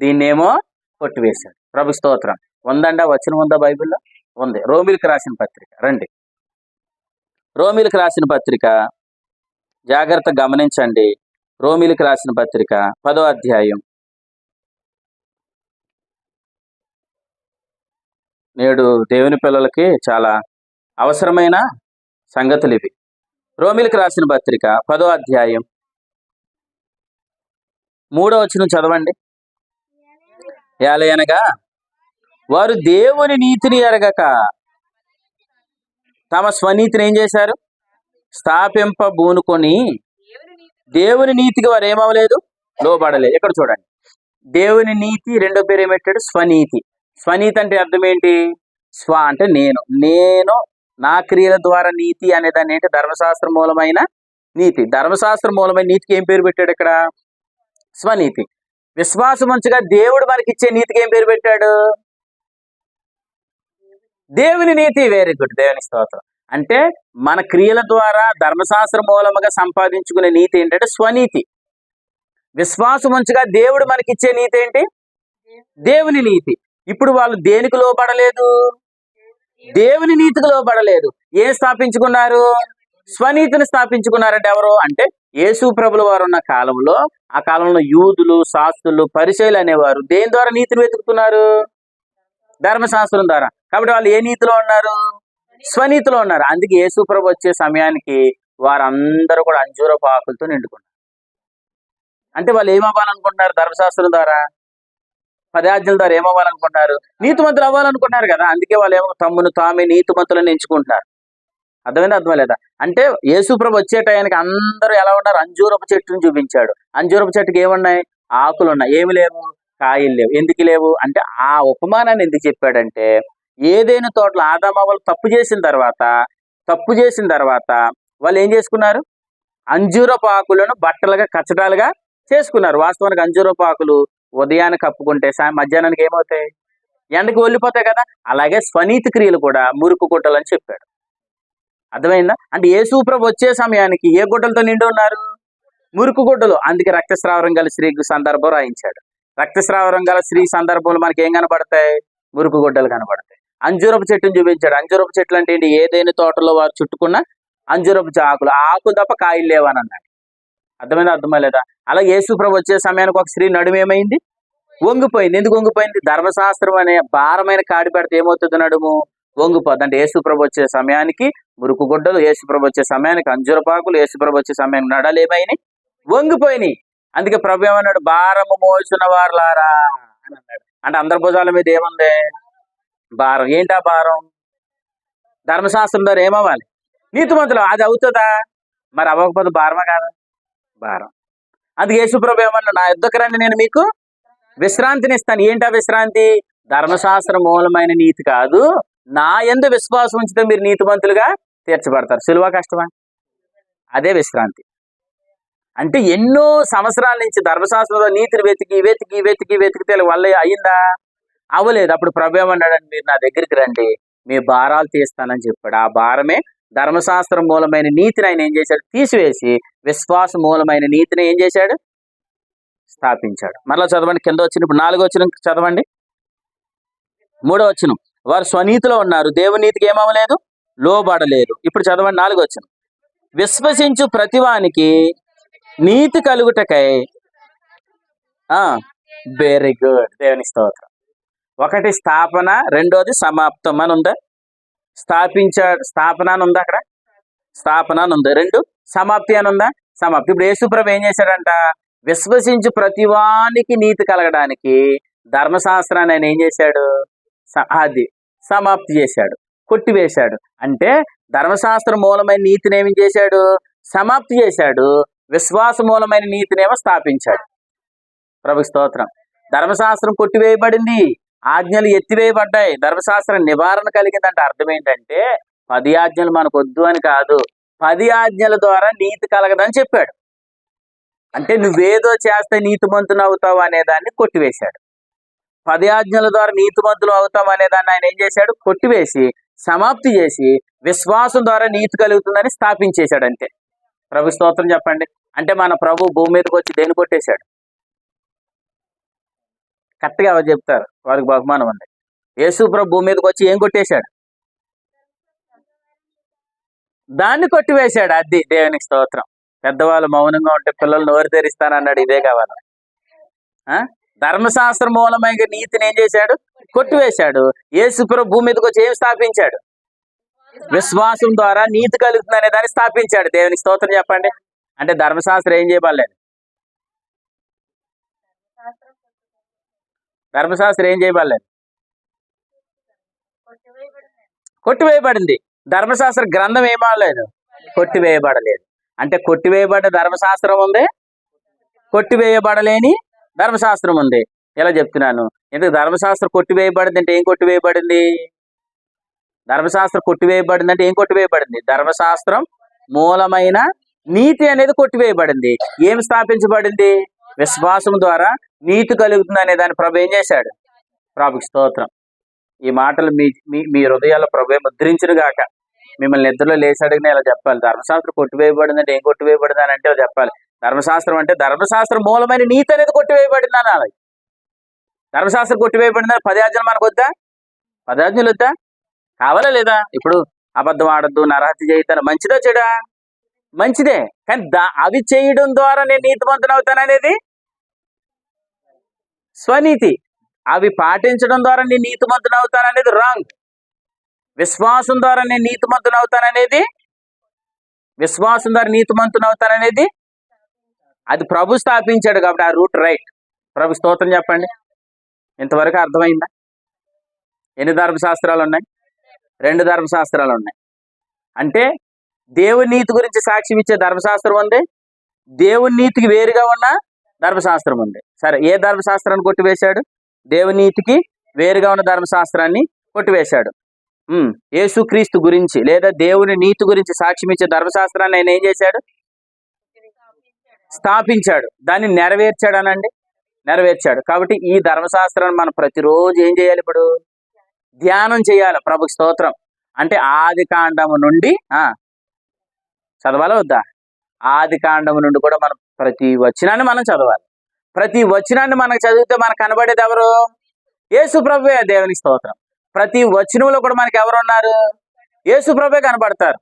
S1: దీన్నేమో కొట్టివేశాడు. ప్రభు స్తోత్రం. ఉందండి వచనం ఉందా బైబిల్లో? ఉంది. రోమిలకు రాసిన పత్రిక రండి. రోమిలకు రాసిన పత్రిక జాగ్రత్త గమనించండి. రోమిలకు రాసిన పత్రిక 10వ అధ్యాయం. నేడు దేవుని పిల్లలకి చాలా అవసరమైన సంగతులు ఇవి. రోమిలకు రాసిన పత్రిక 10వ అధ్యాయం 3వ వచనం చదవండి. ఏలయనగా వారు దేవుని నీతిని ఎరగక తమ స్వనీతిని ఏం చేశారు? స్థాపింపబూనుకొని దేవుని నీతికి వారు ఏమవలేదు, లోబడలేదు. ఇక్కడ చూడండి, దేవుని నీతి రెండో పేరు ఏమెట్టాడు? స్వనీతి. స్వనీతి అంటే అర్థం ఏంటి? స్వ అంటే నేను నా క్రియల ద్వారా నీతి అనేదాన్ని ఏంటి? ధర్మశాస్త్ర మూలమైన నీతి. ధర్మశాస్త్ర మూలమైన నీతికి ఏం పేరు పెట్టాడు ఇక్కడ? స్వనీతి. విశ్వాసం ఉంచగా దేవుడు మనకి ఇచ్చే నీతికి ఏం పేరు పెట్టాడు? దేవుని నీతి. Very good. దేవుని స్తోత్రం. అంటే మన క్రియల ద్వారా ధర్మశాస్త్ర మూలముగా సంపాదించుకునే నీతి ఏంటంటే స్వనీతి. విశ్వాసం ఉంచగా దేవుడు మనకిచ్చే నీతి ఏంటి? దేవుని నీతి. ఇప్పుడు వాళ్ళు దేనికి లోబడలేదు? దేవుని నీతికి లోబడలేదు. ఏం స్థాపించుకున్నారు? స్వనీతిని స్థాపించుకున్నారంటే ఎవరు? అంటే యేసు ప్రభుల వారు ఉన్న కాలంలో, ఆ కాలంలో యూదులు, శాస్త్రులు, పరిసయ్యులు అనేవారు దేని ద్వారా నీతిని వెతుకుతున్నారు? ధర్మశాస్త్రం ద్వారా. కాబట్టి వాళ్ళు ఏ నీతిలో ఉన్నారు? స్వనీతిలో ఉన్నారు. అందుకే యేసు ప్రభు వచ్చే సమయానికి వారందరూ కూడా అంజూరపు ఆకులతో నిండుకున్నారు. అంటే వాళ్ళు ఏమవ్వాలనుకుంటున్నారు? ధర్మశాస్త్రం ద్వారా, 10 ఆజ్ఞల ద్వారా ఏమవ్వాలనుకుంటున్నారు? నీతిమంతులు అవ్వాలనుకుంటున్నారు కదా. అందుకే వాళ్ళు ఏమో తమ్మును తామే నీతిమంతులను ఎంచుకుంటున్నారు. అర్థమైందా? అర్థమలేదా? అంటే యేసు ప్రభు వచ్చే టయానికి అందరూ ఎలా ఉన్నారు? అంజూరపు చెట్టును చూపించాడు. అంజూరపు చెట్టుకి ఏమున్నాయి? ఆకులు ఉన్నాయి. ఏమి లేవు? కాయలు లేవు. ఎందుకు లేవు అంటే ఆ ఉపమానాన్ని ఎందుకు చెప్పాడంటే ఏదైనా తోటలో ఆదామవ్వలు తప్పు చేసిన తర్వాత వాళ్ళు ఏం చేసుకున్నారు? అంజూరపు ఆకులను బట్టలుగా కచ్చడాలుగా చేసుకున్నారు. వాస్తవానికి అంజూరపు ఆకులు ఉదయాన్ని కప్పుకుంటే మధ్యాహ్నానికి ఏమవుతాయి? ఎండకి ఒళ్ళిపోతాయి కదా. అలాగే స్వనీతి క్రియలు కూడా మురుకు గుడ్డలు అని చెప్పాడు. అర్థమైందా? అంటే యేసు ప్రభు వచ్చే సమయానికి ఏ గుడ్డలతో నిండి ఉన్నారు? మురుకు గుడ్డలు. అందుకే రక్తస్రావరం గల స్త్రీకి సందర్భం రాయించాడు. రక్తస్రావరం గల స్త్రీ సందర్భంలో మనకి ఏం కనబడతాయి? మురుకు గుడ్డలు కనబడతాయి. అంజూరపు చెట్టును చూపించాడు. అంజూరపు చెట్లు అంటే ఏంటి? ఏదైనా తోటలో వారు చుట్టుకున్న అంజూరపు ఆకులు. ఆ ఆకులు తప్ప కాయలు లేవని అన్నాడు. అర్థమైందా? అర్థమలేదా? అలా యేసు ప్రభు వచ్చే సమయానికి ఒక స్త్రీ నడుము ఏమైంది? వంగిపోయింది. ఎందుకు వంగిపోయింది? ధర్మశాస్త్రం అనే భారమైన కాడి పెడితే ఏమవుతుంది? నడుము వంగిపోద్ది. అంటే యేసు ప్రభు వచ్చే సమయానికి మురుకు గుడ్డలు, యేసు ప్రభు వచ్చే సమయానికి అంజురపాకులు, యేసు ప్రభు వచ్చే సమయానికి నడాలు ఏమైనాయి? వంగిపోయినాయి. అందుకే ప్రభు ఏమన్నాడు? భారము మోసిన వారులారా అని అన్నాడు. అంటే అందరి భుజాల మీద ఏముంది? భారం. ఏంటా భారం? ధర్మశాస్త్రం ద్వారా ఏమవ్వాలి? నీతిమంతులు. అది అవుతుందా? మరి అవ్వకపోతే భారమా కాదా? భారం. అందుకే యేసు ప్రభు ఏమన్నా? నా యుద్ధకు రండి, నేను మీకు విశ్రాంతిని ఇస్తాను. ఏంటా విశ్రాంతి? ధర్మశాస్త్ర మూలమైన నీతి కాదు, నా యందు విశ్వాసం ఉంచితే మీరు నీతిమంతులుగా తీర్చబడతారు. సులువా కష్టమా? అదే విశ్రాంతి. అంటే ఎన్నో సంవత్సరాల నుంచి ధర్మశాస్త్రంలో నీతిని వెతికితే వల్ల అయిందా? అవ్వలేదు. అప్పుడు ప్రభు ఏమన్నాడంటే మీరు నా దగ్గరికి రండి, మీ భారాలు తీస్తానని చెప్పాడు. ఆ భారమే ధర్మశాస్త్రం మూలమైన నీతిని ఆయన ఏం చేశాడు? తీసివేసి విశ్వాస మూలమైన నీతిని ఏం చేశాడు? స్థాపించాడు. మరలా చదవండి, కింద వచ్చిన ఇప్పుడు 4వ వచనం చదవండి. 3వ వచనం, వారు స్వనీతిలో ఉన్నారు, దేవుని నీతికి ఏమవ్వలేదు, లోబడలేదు. ఇప్పుడు చదవండి 4వ వచనం, విశ్వసించు ప్రతివానికి నీతి కలుగుటకై. వెరీ గుడ్, దేవుని స్తోత్రం. ఒకటి స్థాపన, రెండోది సమాప్తం అని ఉందా? స్థాపన అని ఉందా అక్కడ? స్థాపన అని ఉంది. రెండు సమాప్తి అని ఉందా? సమాప్తి. ఇప్పుడు యేసుప్రభు ఏం చేశాడంట? విశ్వసించు ప్రతివానికి నీతి కలగడానికి ధర్మశాస్త్రాన్ని ఆయన ఏం చేశాడు? అది సమాప్తి చేశాడు, కొట్టివేశాడు. అంటే ధర్మశాస్త్ర మూలమైన నీతిని ఏమి చేశాడు? సమాప్తి చేశాడు. విశ్వాస మూలమైన నీతినేమో స్థాపించాడు. ప్రభు స్తోత్రం. ధర్మశాస్త్రం కొట్టివేయబడింది, ఆజ్ఞలు ఎత్తివేయబడ్డాయి, ధర్మశాస్త్రం నివారణ కలిగిందంటే అర్థం ఏంటంటే 10 ఆజ్ఞలు మనకు వద్దు అని కాదు, 10 ఆజ్ఞల ద్వారా నీతి కలగదని చెప్పాడు. అంటే నువ్వేదో చేస్తే నీతిమంతులు అవుతావు అనేదాన్ని కొట్టివేశాడు. 10 ఆజ్ఞల ద్వారా నీతిమంతులు అవుతాం అనేదాన్ని ఆయన ఏం చేశాడు? కొట్టివేసి సమాప్తి చేసి విశ్వాసం ద్వారా నీతి కలుగుతుందని స్థాపించేశాడు. అంతే. ప్రభు స్తోత్రం చెప్పండి. అంటే మన ప్రభు భూమి మీదకి వచ్చి దేన్ని కొట్టేశాడు? కరెక్ట్గా ఎవరు చెప్తారు? వారికి బహుమానం ఉంది. యేసు ప్రభు భూమి మీదకి వచ్చి ఏం కొట్టేశాడు? దాన్ని కొట్టివేశాడు. అది దేవునికి స్తోత్రం. పెద్దవాళ్ళు మౌనంగా ఉంటే పిల్లలు నోరు తెరిస్తానన్నాడు. ఇదే కావాలి. ధర్మశాస్త్ర మూలమైన నీతిని ఏం చేశాడు? కొట్టివేశాడు. యేసు ప్రభు భూమి మీదకి వచ్చి ఏం స్థాపించాడు? విశ్వాసం ద్వారా నీతి కలుగుతుంది అనే దాన్ని స్థాపించాడు. దేవునికి స్తోత్రం చెప్పండి. అంటే ధర్మశాస్త్రం ఏం చేయబడలేదు. ధర్మశాస్త్రం ఏం చేయబడలేదు, కొట్టివేయబడింది. ధర్మశాస్త్ర గ్రంథం ఏమవలేదు, కొట్టివేయబడలేదు. అంటే కొట్టివేయబడ్డ ధర్మశాస్త్రం ఉంది, కొట్టివేయబడలేని ధర్మశాస్త్రం ఉంది. ఇలా చెప్తున్నాను. ఎందుకు ధర్మశాస్త్రం కొట్టివేయబడింది అంటే ఏం కొట్టివేయబడింది? ధర్మశాస్త్రం కొట్టివేయబడింది అంటే ఏం కొట్టివేయబడింది? ధర్మశాస్త్రం మూలమైన నీతి అనేది కొట్టివేయబడింది. ఏం స్థాపించబడింది? విశ్వాసం ద్వారా నీతి కలుగుతుంది అనే దాన్ని ప్రభు ఏం చేశాడు? ప్రభుకి స్తోత్రం. ఈ మాటలు మీ హృదయాల్లో ప్రభు ముద్రించును గాక. మిమ్మల్ని నిద్రలో లేచి అడిగినా ఇలా చెప్పాలి. ధర్మశాస్త్రం కొట్టివేయబడింది అంటే ఏం కొట్టివేయబడింది అని అంటే చెప్పాలి. ధర్మశాస్త్రం అంటే ధర్మశాస్త్రం మూలమైన నీతి అనేది కొట్టివేయబడింది అనాలి. ధర్మశాస్త్రం కొట్టివేయబడిందని 10 ఆజ్ఞలు మనకు వద్దా? 10 ఆజ్ఞలు వద్దా? కావాలా లేదా? ఇప్పుడు అబద్ధం ఆడద్దు, నరహత్య చేయతాను, మంచిదా చెడా? మంచిదే. కానీ అవి చేయడం ద్వారా నేను నీతిమంతుని అవుతాననేది స్వనీతి. అవి పాటించడం ద్వారా నేను నీతిమంతుని అవుతాననేది రాంగ్. విశ్వాసం ద్వారా నేను నీతిమంతుని అవుతాననేది, విశ్వాసం ద్వారా నీతిమంతుని అవుతాననేది అది ప్రభు స్థాపించాడు. కాబట్టి ఆ రూట్ రైట్. ప్రభు స్తోత్రం చెప్పండి. ఇంతవరకు అర్థమైందా? ఎన్ని ధర్మశాస్త్రాలు ఉన్నాయి? 2 ధర్మశాస్త్రాలు ఉన్నాయి. అంటే దేవుని నీతి గురించి సాక్ష్యం ఇచ్చే ధర్మశాస్త్రం ఉంది, దేవుని నీతికి వేరుగా ఉన్న ధర్మశాస్త్రం ఉంది. సరే, ఏ ధర్మశాస్త్రాన్ని కొట్టివేశాడు? దేవుని నీతికి వేరుగా ఉన్న ధర్మశాస్త్రాన్ని కొట్టివేశాడు. యేసుక్రీస్తు గురించి లేదా దేవుని నీతి గురించి సాక్ష్యం ఇచ్చే ధర్మశాస్త్రాన్ని ఆయన ఏం చేశాడు? స్థాపించాడు. దాన్ని నెరవేర్చాడు అనండి. నెరవేర్చాడు. కాబట్టి ఈ ధర్మశాస్త్రాన్ని మనం ప్రతిరోజు ఏం చేయాలి? ఇప్పుడు ధ్యానం చేయాలి. ప్రభుకి స్తోత్రం. అంటే ఆది కాండము నుండి చదవాలా వద్దా? ఆది కాండము నుండి కూడా మనం ప్రతి వచనాన్ని మనం చదవాలి. ప్రతి వచనాన్ని మనకు చదివితే మనకు కనబడేది ఎవరు? యేసు ప్రభువే. దేవునికి స్తోత్రం. ప్రతి వచనంలో కూడా మనకి ఎవరు ఉన్నారు? యేసు ప్రభువే కనబడతారు.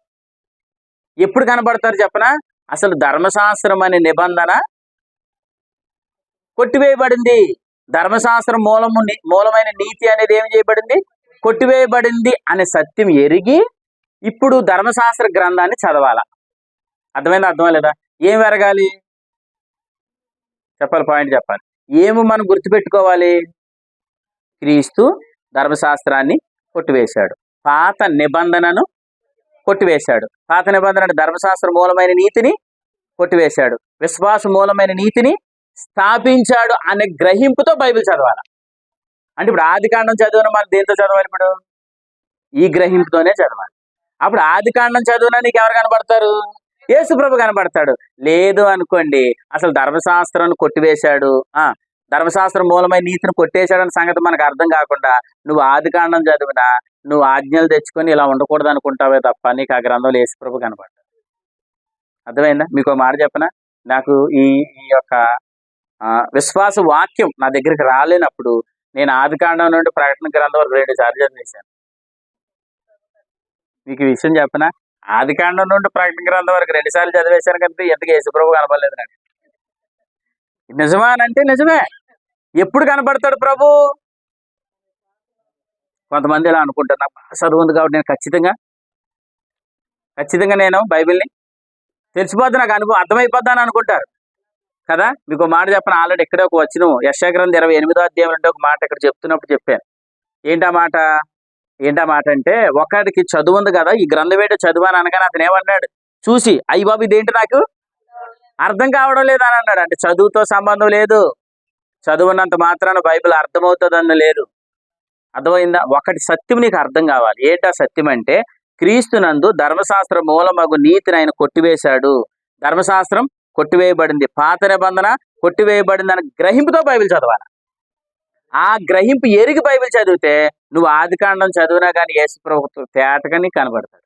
S1: ఎప్పుడు కనబడతారు చెప్పనా? అసలు ధర్మశాస్త్రం అనే నిబంధన కొట్టివేయబడింది. ధర్మశాస్త్రం మూలమైన నీతి అనేది ఏమి చేయబడింది? కొట్టివేయబడింది అనే సత్యం ఎరిగి ఇప్పుడు ధర్మశాస్త్ర గ్రంథాన్ని చదవాలా. అర్థమైందా? అర్థమలేదా? ఏం ఎరగాలి? చెప్పాలి. పాయింట్ చెప్పాలి. ఏమి మనం గుర్తుపెట్టుకోవాలి? క్రీస్తు ధర్మశాస్త్రాన్ని కొట్టివేశాడు, పాత నిబంధనను కొట్టివేశాడు. పాత నిబంధన ధర్మశాస్త్ర మూలమైన నీతిని కొట్టివేశాడు, విశ్వాస మూలమైన నీతిని స్థాపించాడు అనే గ్రహింపుతో బైబిల్ చదవాలి. అంటే ఇప్పుడు ఆది కాండం చదివిన మనం దేంతో చదవాలి? ఇప్పుడు ఈ గ్రహింపుతోనే చదవాలి. అప్పుడు ఆది కాండం చదివినా నీకు ఎవరు కనబడతారు? యేసు ప్రభు కనబడతాడు. లేదు అనుకోండి, అసలు ధర్మశాస్త్రాన్ని కొట్టివేశాడు, ధర్మశాస్త్రం మూలమైన నీతిని కొట్టేశాడని సంగతి మనకు అర్థం కాకుండా నువ్వు ఆది కాండం చదివినా నువ్వు ఆజ్ఞలు తెచ్చుకొని ఇలా ఉండకూడదు అనుకుంటావే తప్ప నీకు ఆ గ్రంథంలో యేసు ప్రభు కనబడతాడు. అర్థమైందా? మీకు ఒక మాట చెప్పనా? నాకు ఈ యొక్క విశ్వాస వాక్యం నా దగ్గరికి రాలేనప్పుడు నేను ఆది కాండం నుండి ప్రకటన గ్రంథం వరకు 2 సార్లు చదివేశాను. మీకు ఈ విషయం చెప్పనా? ఆది కాండం నుండి ప్రకటన గ్రంథం వరకు 2 సార్లు చదివేశాను కంటే ఎందుకు యేసు ప్రభు కనబడలేదు నాకు. నిజమా అంటే నిజమే. ఎప్పుడు కనబడతాడు ప్రభు? కొంతమంది ఇలా అనుకుంటారు, నాకు బాగా చదువు ఉంది కాబట్టి నేను ఖచ్చితంగా నేను బైబిల్ని తెలిసిపోద్ది, నాకు అనుభవం అర్థమైపోద్దని అనుకుంటారు కదా. మీకు మాట చెప్పను, ఆల్రెడీ ఇక్కడే ఒక వచనం యెషయా గ్రంథం 28వ అధ్యాయం అంటే ఒక మాట ఇక్కడ చెప్తున్నప్పుడు చెప్పాను. ఏంటా మాట అంటే, ఒకడికి చదువు ఉంది కదా, ఈ గ్రంథం ఏంటో చదువు అని అనగానే అతను ఏమన్నాడు చూసి, అయ్యి బాబు ఇదేంటి నాకు అర్థం కావడం లేదు అని అన్నాడు. అంటే చదువుతో సంబంధం లేదు, చదువున్నంత మాత్రాన బైబిల్ అర్థమవుతుందని లేదు. అర్థమైందా? ఒకటి సత్యం నీకు అర్థం కావాలి. ఏంటా సత్యం అంటే, క్రీస్తునందు ధర్మశాస్త్ర మూలమగు నీతిని ఆయన కొట్టివేశాడు. ధర్మశాస్త్రం కొట్టివేయబడింది, పాత నిబంధన కొట్టివేయబడింది అని గ్రహింపుతో బైబిల్ చదవాలి. ఆ గ్రహింపు ఎరిగి బైబిల్ చదివితే నువ్వు ఆదికాండం చదివినా కానీ యేసుప్రభు తేటగా నీకు కనబడతాడు.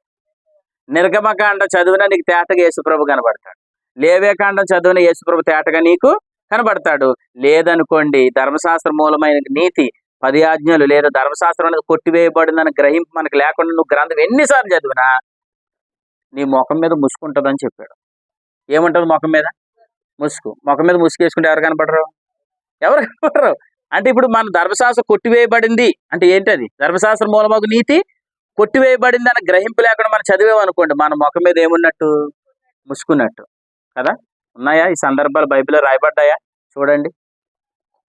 S1: నిర్గమకాండం చదివినా నీకు తేటగా యేసుప్రభు కనబడతాడు. లేవ్యకాండం చదివిన యేసుప్రభు తేటగా నీకు కనబడతాడు. లేదనుకోండి, ధర్మశాస్త్ర మూలమైన నీతి 10 ఆజ్ఞలు లేదా ధర్మశాస్త్రం అనేది కొట్టివేయబడిందని గ్రహింపు మనకు లేకుండా నువ్వు గ్రంథం ఎన్నిసార్లు చదివినా నీ ముఖం మీద ముసుకుంటుందని చెప్పాడు. ఏముంటుంది ముఖం మీద? ముఖం మీద ముసుగు వేసుకుంటే ఎవరు కనపడరు? అంటే ఇప్పుడు మన ధర్మశాస్త్రం కొట్టివేయబడింది అంటే ఏంటది? ధర్మశాస్త్రం మూలమగు నీతి కొట్టివేయబడింది అని గ్రహింపు లేకుండా మనం చదివేమనుకోండి, మన ముఖం మీద ఏమున్నట్టు? ముసుకున్నట్టు కదా. ఉన్నాయా ఈ సందర్భాలు బైబిల్లో రాయబడ్డాయా? చూడండి,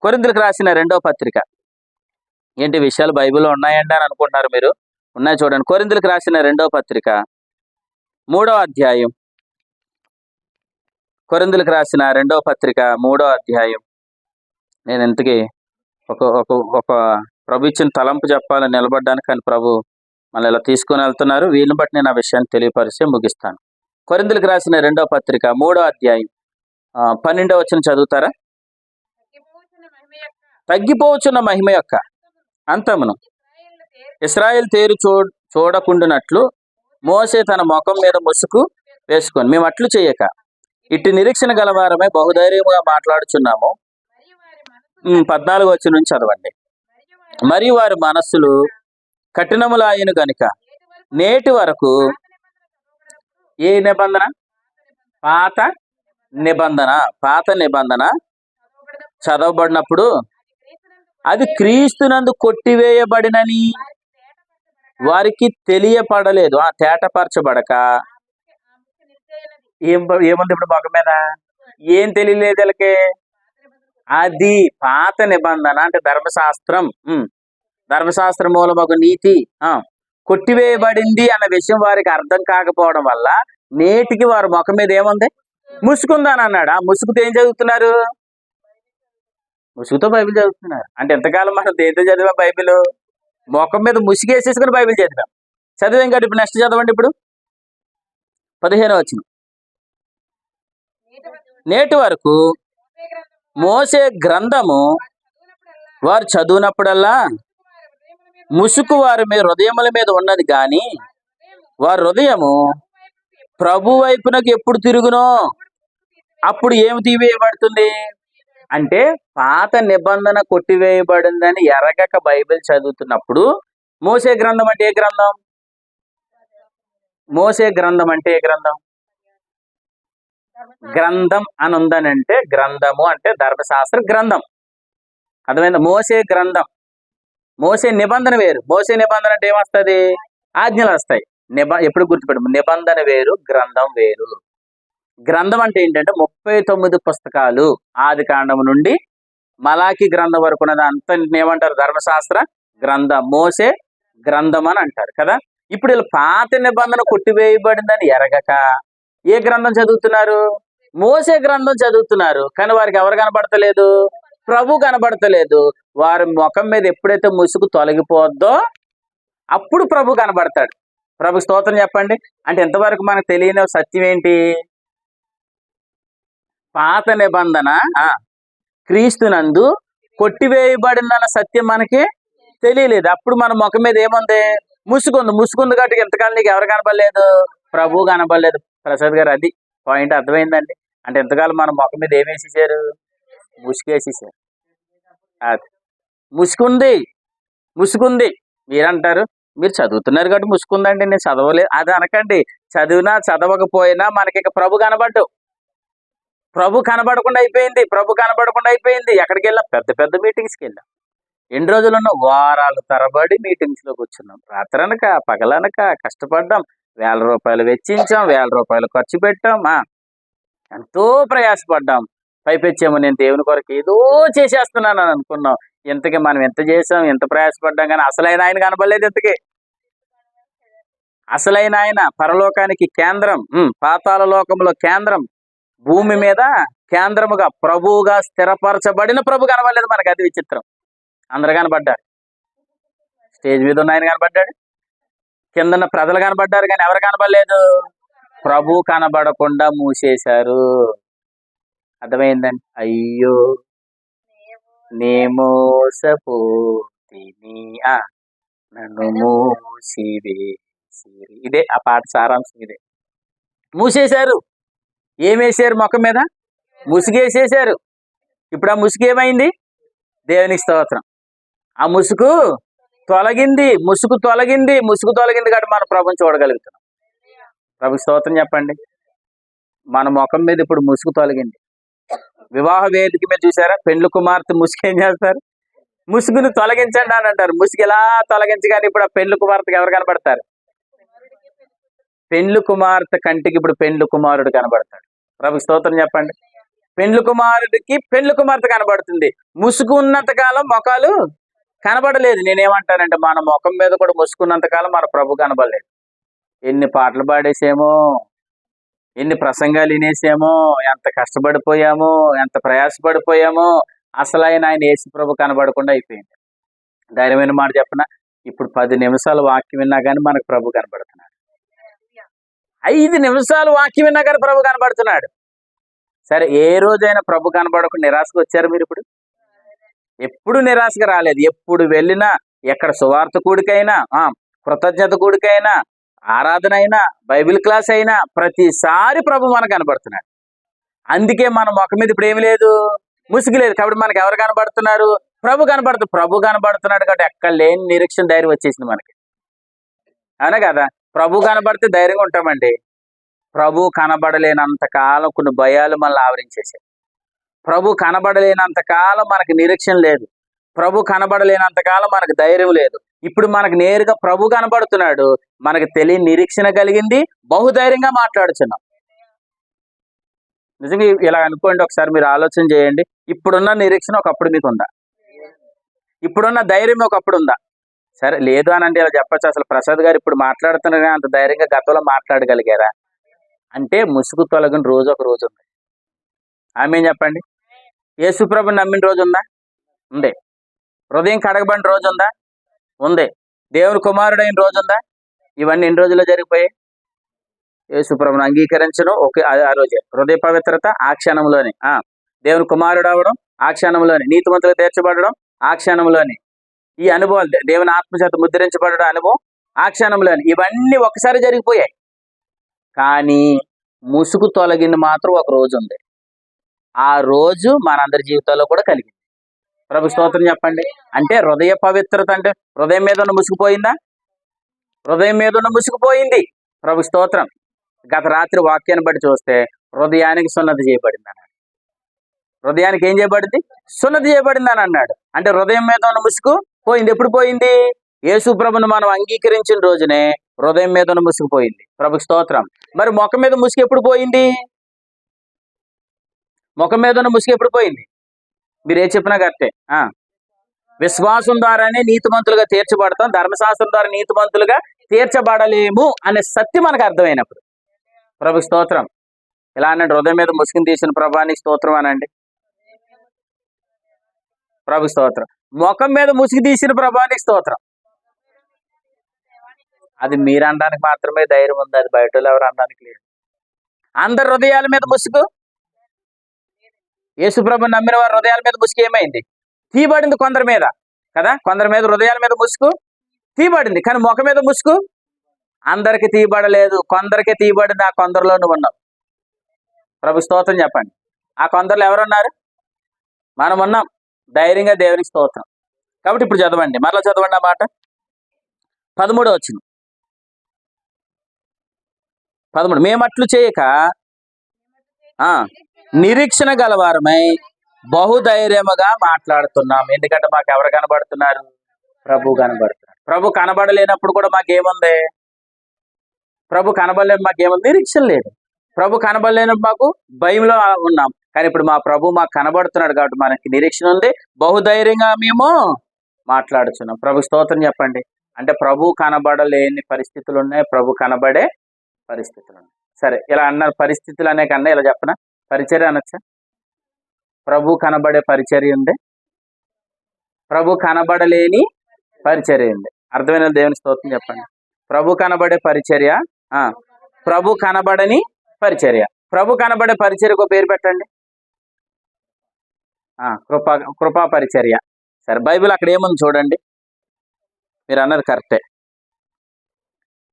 S1: కొరింథీయులకు రాసిన 2వ పత్రిక. ఏంటి విషయాలు బైబిల్లో ఉన్నాయండి అని అనుకుంటున్నారు మీరు? ఉన్నాయి, చూడండి. కొరింథీయులకు రాసిన 2వ పత్రిక 3వ అధ్యాయం. కొరింథీయులకు రాసిన 2వ పత్రిక 3వ అధ్యాయం. నేను ఇంతకీ ఒక ప్రభు ఇచ్చిన తలంపు చెప్పాలని నిలబడ్డానికి, కానీ ప్రభు మళ్ళీ ఇలా తీసుకుని వెళ్తున్నారు. వీళ్ళని బట్టి నేను ఆ విషయాన్ని తెలియపరిచి ముగిస్తాను. కొరింథీయులకు రాసిన 2వ పత్రిక 3వ అధ్యాయం 12వ వచనం చదువుతారా? తగ్గిపోవచ్చున్న మహిమ యొక్క అంతమును ఇశ్రాయేలు తేరు చూడకుండానట్లు మోసే తన ముఖం మీద ముసుగు వేసుకొని, మేము అట్లు చేయక ఇట్టి నిరీక్షణ గలవారమే బహుధైర్యంగా మాట్లాడుచున్నాము. 14వ వచనం నుంచి చదవండి. మరియు వారి మనస్సులు కఠినములాయను గనుక నేటి వరకు ఏ నిబంధన? పాత నిబంధన చదవబడినప్పుడు అది క్రీస్తునందు కొట్టివేయబడినని వారికి తెలియపడలేదు. తేటపరచబడక ఏముంది ఇప్పుడు ముఖం మీద? ఏం తెలియలేదు వీళ్ళకి. అది పాత నిబంధన అంటే ధర్మశాస్త్రం మూలమగు నీతి కొట్టివేయబడింది అన్న విషయం వారికి అర్థం కాకపోవడం వల్ల నేటికి వారి ముఖం మీద ఏముంది? ముసుకుందని అన్నాడు. ఆ ముసుగుతో ఏం చదువుతున్నారు? ముసుగుతో బైబిల్ చదువుతున్నారు. అంటే ఎంతకాలం మనం దేంతో చదివాం? బైబిల్ ముఖం మీద ముసుగేసేసుకుని బైబిల్ చదివాం కాబట్టి ఇప్పుడు నెక్స్ట్ చదవండి. ఇప్పుడు 15వ వచనం. నేటి వరకు మోసే గ్రంథము వారు చదువునప్పుడల్లా ముసుగు వారి మీద హృదయముల మీద ఉన్నది, కానీ వారి హృదయము ప్రభు వైపునకు ఎప్పుడు తిరుగునో అప్పుడు ఏమి తీవేయబడుతుంది అంటే, పాత నిబంధన కొట్టివేయబడిందని ఎరగక బైబిల్ చదువుతున్నప్పుడు మోసే గ్రంథం అంటే ఏ గ్రంథం? మోసే గ్రంథం అంటే ఏ గ్రంథం? గ్రంథం అని ఉందనంటే, గ్రంథము అంటే ధర్మశాస్త్ర గ్రంథం. అర్థమైందా? మోసే గ్రంథం, మోసే నిబంధన వేరు. మోసే నిబంధన అంటే ఏమొస్తుంది? ఆజ్ఞలు వస్తాయి. ఎప్పుడు గుర్తుపెట్టు, నిబంధన వేరు, గ్రంథం వేరు. గ్రంథం అంటే ఏంటంటే 39 పుస్తకాలు, ఆది కాండం నుండి మలాకి గ్రంథం వరకు ఉన్నది అంత ఏమంటారు? ధర్మశాస్త్ర గ్రంథం. మోసే గ్రంథం అని అంటారు కదా. ఇప్పుడు వీళ్ళు పాత నిబంధన కొట్టివేయబడిందని ఎరగక ఏ గ్రంథం చదువుతున్నారు? మోసే గ్రంథం చదువుతున్నారు. కానీ వారికి ఎవరు కనబడతలేదు? ప్రభు కనబడతలేదు. వారి ముఖం మీద ఎప్పుడైతే ముసుగు తొలగిపోద్దో అప్పుడు ప్రభు కనబడతాడు. ప్రభు స్తోత్రం చెప్పండి. అంటే ఎంతవరకు మనకు తెలియని సత్యం ఏంటి? పాత నిబంధన క్రీస్తునందు కొట్టివేయబడిందన్న సత్యం మనకి తెలియలేదు. అప్పుడు మన ముఖం మీద ఏముంది? ముసుగుంది కాబట్టి ఎంతకాలం నీకు ఎవరు కనబడలేదు? ప్రభు కనబడలేదు. ప్రసాద్ గారు, అది పాయింట్ అర్థమైందండి. అంటే ఎంతకాలం మన ముఖం మీద ఏమేసేసారు? ముసుగేసేసారు. అది ముసుగుంది. మీరంటారు మీరు చదువుతున్నారు కాబట్టి ముసుకుందండి, నేను చదవలేదు అది అనకండి. చదివినా చదవకపోయినా మనకి ఇక ప్రభు కనబడ్డు. ప్రభు కనబడకుండా అయిపోయింది. ఎక్కడికి వెళ్ళాం? పెద్ద మీటింగ్స్కి వెళ్ళాం. ఎన్ని రోజులు ఉన్నాం? వారాల తరబడి మీటింగ్స్ లో కూర్చున్నాం. రాత్రనక పగలనక కష్టపడ్డాం, ₹1000 వెచ్చించాం, ₹1000 ఖర్చు పెట్టాం, ఎంతో ప్రయాసపడ్డాం. పైపెచ్చేమో నేను దేవుని కొరకు ఏదో చేసేస్తున్నాను అని అనుకున్నాం. ఇంతకీ మనం ఎంత చేసాం, ఎంత ప్రయాసపడ్డాం, కానీ అసలైన ఆయన కనబడలేదు. ఇంతకీ అసలైన ఆయన పరలోకానికి కేంద్రం, పాతాళ లోకంలో కేంద్రం, భూమి మీద కేంద్రముగా ప్రభువుగా స్థిరపరచబడిన ప్రభు కనబడలేదు మనకి. అది విచిత్రం. అందరు కనబడ్డారు. స్టేజ్ మీద ఉన్న ఆయన కనబడ్డాడు, కిందన్న ప్రజలు కనబడ్డారు, కానీ ఎవరు కనబడలేదు? ప్రభు కనబడకుండా మూసేశారు. అర్థమైందండి? అయ్యో నే మోసపోతిని, నన్ను మూసివేసిరి. ఇదే ఆ పాట సారాంశం. ఇదే మూసేశారు. ఏమేశారు? ముఖం మీద ముసుగేసేశారు. ఇప్పుడు ఆ ముసుగు ఏమైంది? దేవునికి స్తోత్రం. ఆ ముసుగు తొలగింది. ముసుగు తొలగింది కాబట్టి మన ప్రభుని చూడగలుగుతున్నాం. ప్రభు స్తోత్రం చెప్పండి. మన ముఖం మీద ఇప్పుడు ముసుగు తొలగింది. వివాహ వేదిక మీద చూసారా, పెండ్లు కుమార్తె ముసుగు ఏం చేస్తారు? ముసుగును తొలగించండి అని అంటారు. ముసుగు ఎలా తొలగించగానే ఇప్పుడు ఆ పెండ్లు కుమార్తెకి ఎవరు కనబడతారు? పెండ్లు కుమార్తె కంటికి ఇప్పుడు పెండ్లు కుమారుడు కనబడతాడు. ప్రభు స్తోత్రం చెప్పండి. పెండ్లు కుమారుడికి పెండ్లు కుమార్తె కనబడుతుంది. ముసుగు ఉన్నంత కాలం ముఖాలు కనబడలేదు. నేనేమంటానంటే మన ముఖం మీద కూడా ముసుకున్నంత కాలం మన ప్రభు కనబడలేదు. ఎన్ని పాటలు పాడేసేమో, ఎన్ని ప్రసంగాలు వినేసేమో, ఎంత కష్టపడిపోయామో, ఎంత ప్రయాసపడిపోయామో, అసలైన ఆయన యేసు ప్రభు కనబడకుండా అయిపోయింది. ధైర్యమైన మాట చెప్పనా, ఇప్పుడు 10 నిమిషాలు వాక్యం విన్నా కానీ మనకు ప్రభు కనబడుతున్నాడు. 5 నిమిషాలు వాక్యం విన్నా కానీ ప్రభు కనబడుతున్నాడు. సరే, ఏ రోజైనా ప్రభు కనబడకుండా నిరాశకు వచ్చారు మీరు? ఇప్పుడు ఎప్పుడు నిరాశగా రాలేదు. ఎప్పుడు వెళ్ళినా, ఎక్కడ సువార్త కూడికైనా, కృతజ్ఞత కూడికైనా, ఆరాధన అయినా, బైబిల్ క్లాస్ అయినా, ప్రతిసారి ప్రభు మనకు కనబడుతున్నాడు. అందుకే మన ముఖం మీద ఇప్పుడు ఏమి లేదు, ముసుగు లేదు. కాబట్టి మనకు ఎవరు కనబడుతున్నారు? ప్రభు కనబడుతున్నాడు కాబట్టి ఎక్కడ లేని నిరీక్షణ, ధైర్యం వచ్చేసింది మనకి. అవునా కదా? ప్రభు కనబడితే ధైర్యంగా ఉంటామండి. ప్రభు కనబడలేనంత కాలం కొన్ని భయాలు మనల్ని ఆవరించేసాయి. ప్రభు కనబడలేనంత కాలం మనకు నిరీక్షణ లేదు. ప్రభు కనబడలేనంత కాలం మనకు ధైర్యం లేదు. ఇప్పుడు మనకు నేరుగా ప్రభు కనబడుతున్నాడు. మనకు తెలియని నిరీక్షణ కలిగింది. బహుధైర్యంగా మాట్లాడుతున్నాం. నిజంగా ఇలా అనుకోండి. ఒకసారి మీరు ఆలోచన చేయండి. ఇప్పుడున్న నిరీక్షణ ఒకప్పుడు మీకు ఉందా? ఇప్పుడున్న ధైర్యం ఒకప్పుడు ఉందా? సరే, లేదు అని అంటే ఇలా చెప్పచ్చు. అసలు ప్రసాద్ గారు ఇప్పుడు మాట్లాడుతున్నారా అంత ధైర్యంగా గతంలో మాట్లాడగలిగారా అంటే ముసుగు తొలగిన రోజు ఒక రోజు ఉంది. ఆమె చెప్పండి. యేసుప్రభుని నమ్మిన రోజు ఉందా? ఉంది. హృదయం కడగబడిన రోజు ఉందా? ఉంది. దేవుని కుమారుడైన రోజు ఉందా? ఇవన్నీ ఎన్ని రోజుల్లో జరిగిపోయాయి? యేసుప్రభుని అంగీకరించడం ఆ రోజే. హృదయ పవిత్రత ఆ క్షణంలోనే. దేవుని కుమారుడు అవడం ఆ క్షణంలోనే. నీతిమంతులు తీర్చబడడం ఆ క్షణంలోనే. ఈ అనుభవాలు, దేవుని ఆత్మచేత ముద్రించబడడం అనుభవం ఆ క్షణంలోనే. ఇవన్నీ ఒకసారి జరిగిపోయాయి. కానీ ముసుగు తొలగింది మాత్రం ఒక రోజు ఉంది. ఆ రోజు మనందరి జీవితాల్లో కూడా కలిగింది. ప్రభు స్తోత్రం చెప్పండి. అంటే హృదయ పవిత్రత అంటే హృదయం మీద ఉన్న ముసుగుపోయిందా? హృదయం మీద ఉన్న ముసుగుపోయింది. ప్రభు స్తోత్రం. గత రాత్రి వాక్యాన్ని బట్టి చూస్తే హృదయానికి సున్నతి చేయబడింది అన్నాడు. హృదయానికి ఏం చేయబడింది? సున్నతి చేయబడింది అని అన్నాడు. అంటే హృదయం మీద ఉన్న ముసుగు పోయింది. ఎప్పుడు పోయింది? యేసు ప్రభుని మనం అంగీకరించిన రోజునే హృదయం మీద ఉన్న ముసుగు పోయింది. ప్రభు స్తోత్రం. మరి ముఖం మీద ముసుగు ఎప్పుడు పోయింది? ముఖం మీద ఉన్న ముసుగు ఎప్పుడు పోయింది? మీరు ఏ చెప్పినా కరెక్టే. విశ్వాసం ద్వారానే నీతిమంతులుగా తీర్చబడతాం, ధర్మశాస్త్రం ద్వారా నీతిమంతులుగా తీర్చబడలేము అనే సత్యం మనకు అర్థమైనప్పుడు. ప్రభు స్తోత్రం. ఇలా అనండి, హృదయం మీద ముసుగుని తీసిన ప్రభానికి స్తోత్రం అనండి. ప్రభు స్తోత్రం. ముఖం మీద ముసుగు తీసిన ప్రభానికి స్తోత్రం. అది మీరు అనడానికి మాత్రమే ధైర్యం ఉంది. అది బయట ఎవరు అనడానికి లేదు. అందరి హృదయాల మీద ముసుగు. యేసుప్రభు నమ్మిన వారి హృదయాల మీద ముసుగు ఏమైంది? తీయబడింది కొందరి మీద కదా. కొందరి మీద హృదయాల మీద ముసుగు తీయబడింది. కానీ ముఖం మీద ముసుగు అందరికి తీయబడలేదు. కొందరికే తీయబడింది. ఆ కొందరిలో నువ్వు ఉన్నావు. ప్రభు స్తోత్రం చెప్పండి. ఆ కొందరిలో ఎవరున్నారు? మనం ఉన్నాం. ధైర్యంగా దేవునికి స్తోత్రం. కాబట్టి ఇప్పుడు చదవండి, మరలా చదవండి ఆ మాట. 13వ వచనం. 13. మేమట్లు చేయక నిరీక్షణ గలవారమై బహుధైర్యముగా మాట్లాడుతున్నాం. ఎందుకంటే మాకు ఎవరు కనబడుతున్నారు? ప్రభు కనబడుతున్నారు. ప్రభు కనబడలేనప్పుడు కూడా మాకేముంది? ప్రభు కనబడలేని మాకేముంది? నిరీక్షణ లేదు. ప్రభు కనబడలేనప్పుడు మాకు భయంలో ఉన్నాం. కానీ ఇప్పుడు మా ప్రభు మాకు కనబడుతున్నాడు కాబట్టి మనకి నిరీక్షణ ఉంది. బహుధైర్యంగా మేము మాట్లాడుతున్నాం. ప్రభు స్తోత్రం చెప్పండి. అంటే ప్రభు కనబడలేని పరిస్థితులు ఉన్నాయి, ప్రభు కనబడే పరిస్థితులు ఉన్నాయి. సరే, ఇలా అన్న పరిస్థితులు అనే కన్నా ఇలా చెప్పనా, పరిచర్య అనొచ్చా? ప్రభు కనబడే పరిచర్య ఉంది, ప్రభు కనబడలేని పరిచర్య ఉంది. అర్థమైన దేవుని స్తోత్రం చెప్పండి. ప్రభు కనబడే పరిచర్య, ప్రభు కనబడని పరిచర్య. ప్రభు కనబడే పరిచర్యకు పేరు పెట్టండి. కృపా పరిచర్య. సరే, బైబిల్ అక్కడ ఏముంది చూడండి. మీరు అన్నది కరెక్టే.